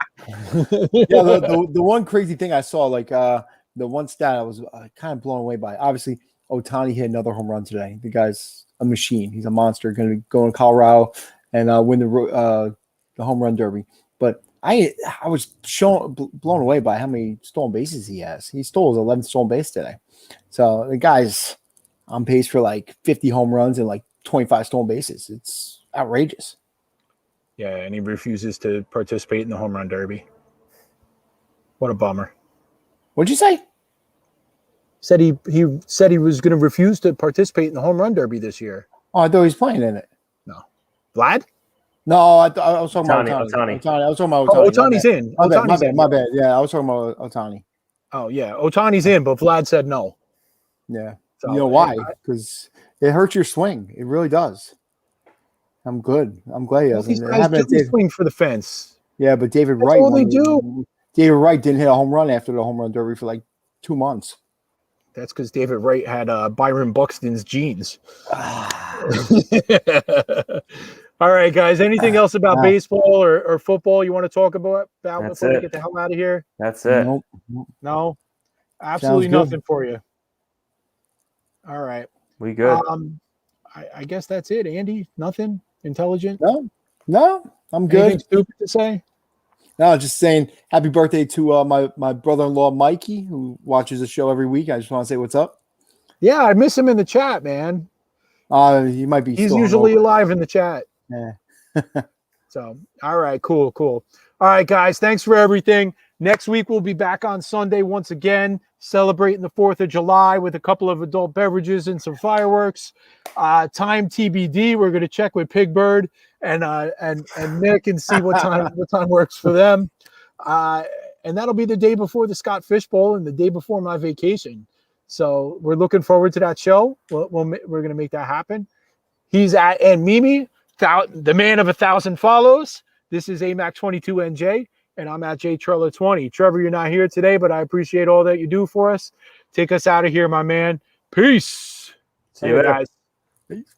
Yeah, the one crazy thing I saw, like the one stat I was kind of blown away by. Obviously, Ohtani hit another home run today. The guy's a machine. He's a monster. Going to go in Colorado and win the home run derby. But I was blown away by how many stolen bases he has. He stole his 11th stolen base today. So the guy's on pace for like 50 home runs and like 25 stolen bases. It's outrageous. Yeah, and he refuses to participate in the home run derby. What a bummer. What'd you say? Said he said he was going to refuse to participate in the home run derby this year. Oh, I thought he was playing in it. No. Vlad? No, I was talking about Ohtani. I was talking about Oh, Ohtani. Ohtani's in. My bad. Yeah, I was talking about Ohtani. Oh, yeah. Ohtani's in, but Vlad said no. Yeah. So, you know why? Because it hurts your swing. It really does. I'm good. I'm glad he doesn't. These guys do swing for the fence. Yeah, but David That's Wright. all they do. David Wright didn't hit a home run after the home run derby for like 2 months. That's because David Wright had Byron Buxton's genes. All right, guys. Anything else about baseball or football you want to talk about before we get the hell out of here? That's it. Nope. No? Absolutely nothing for you. All right. We good. I guess that's it, Andy. Nothing intelligent? No, I'm good. Anything stupid to say? No, just saying happy birthday to my brother-in-law, Mikey, who watches the show every week. I just want to say what's up. Yeah, I miss him in the chat, man. He might be. He's usually alive in the chat. Yeah. So, all right, cool. All right, guys, thanks for everything. Next week, we'll be back on Sunday once again, celebrating the 4th of July with a couple of adult beverages and some fireworks. Time TBD. We're going to check with Pig Bird and Nick and see what time works for them. And that'll be the day before the Scott Fish Bowl and the day before my vacation. So we're looking forward to that show. We're going to make that happen. He's at and Mimi, the man of 1,000 follows. This is AMAC22NJ, and I'm at JTrello20. Trevor, you're not here today, but I appreciate all that you do for us. Take us out of here, my man. Peace. See you later, guys. Peace.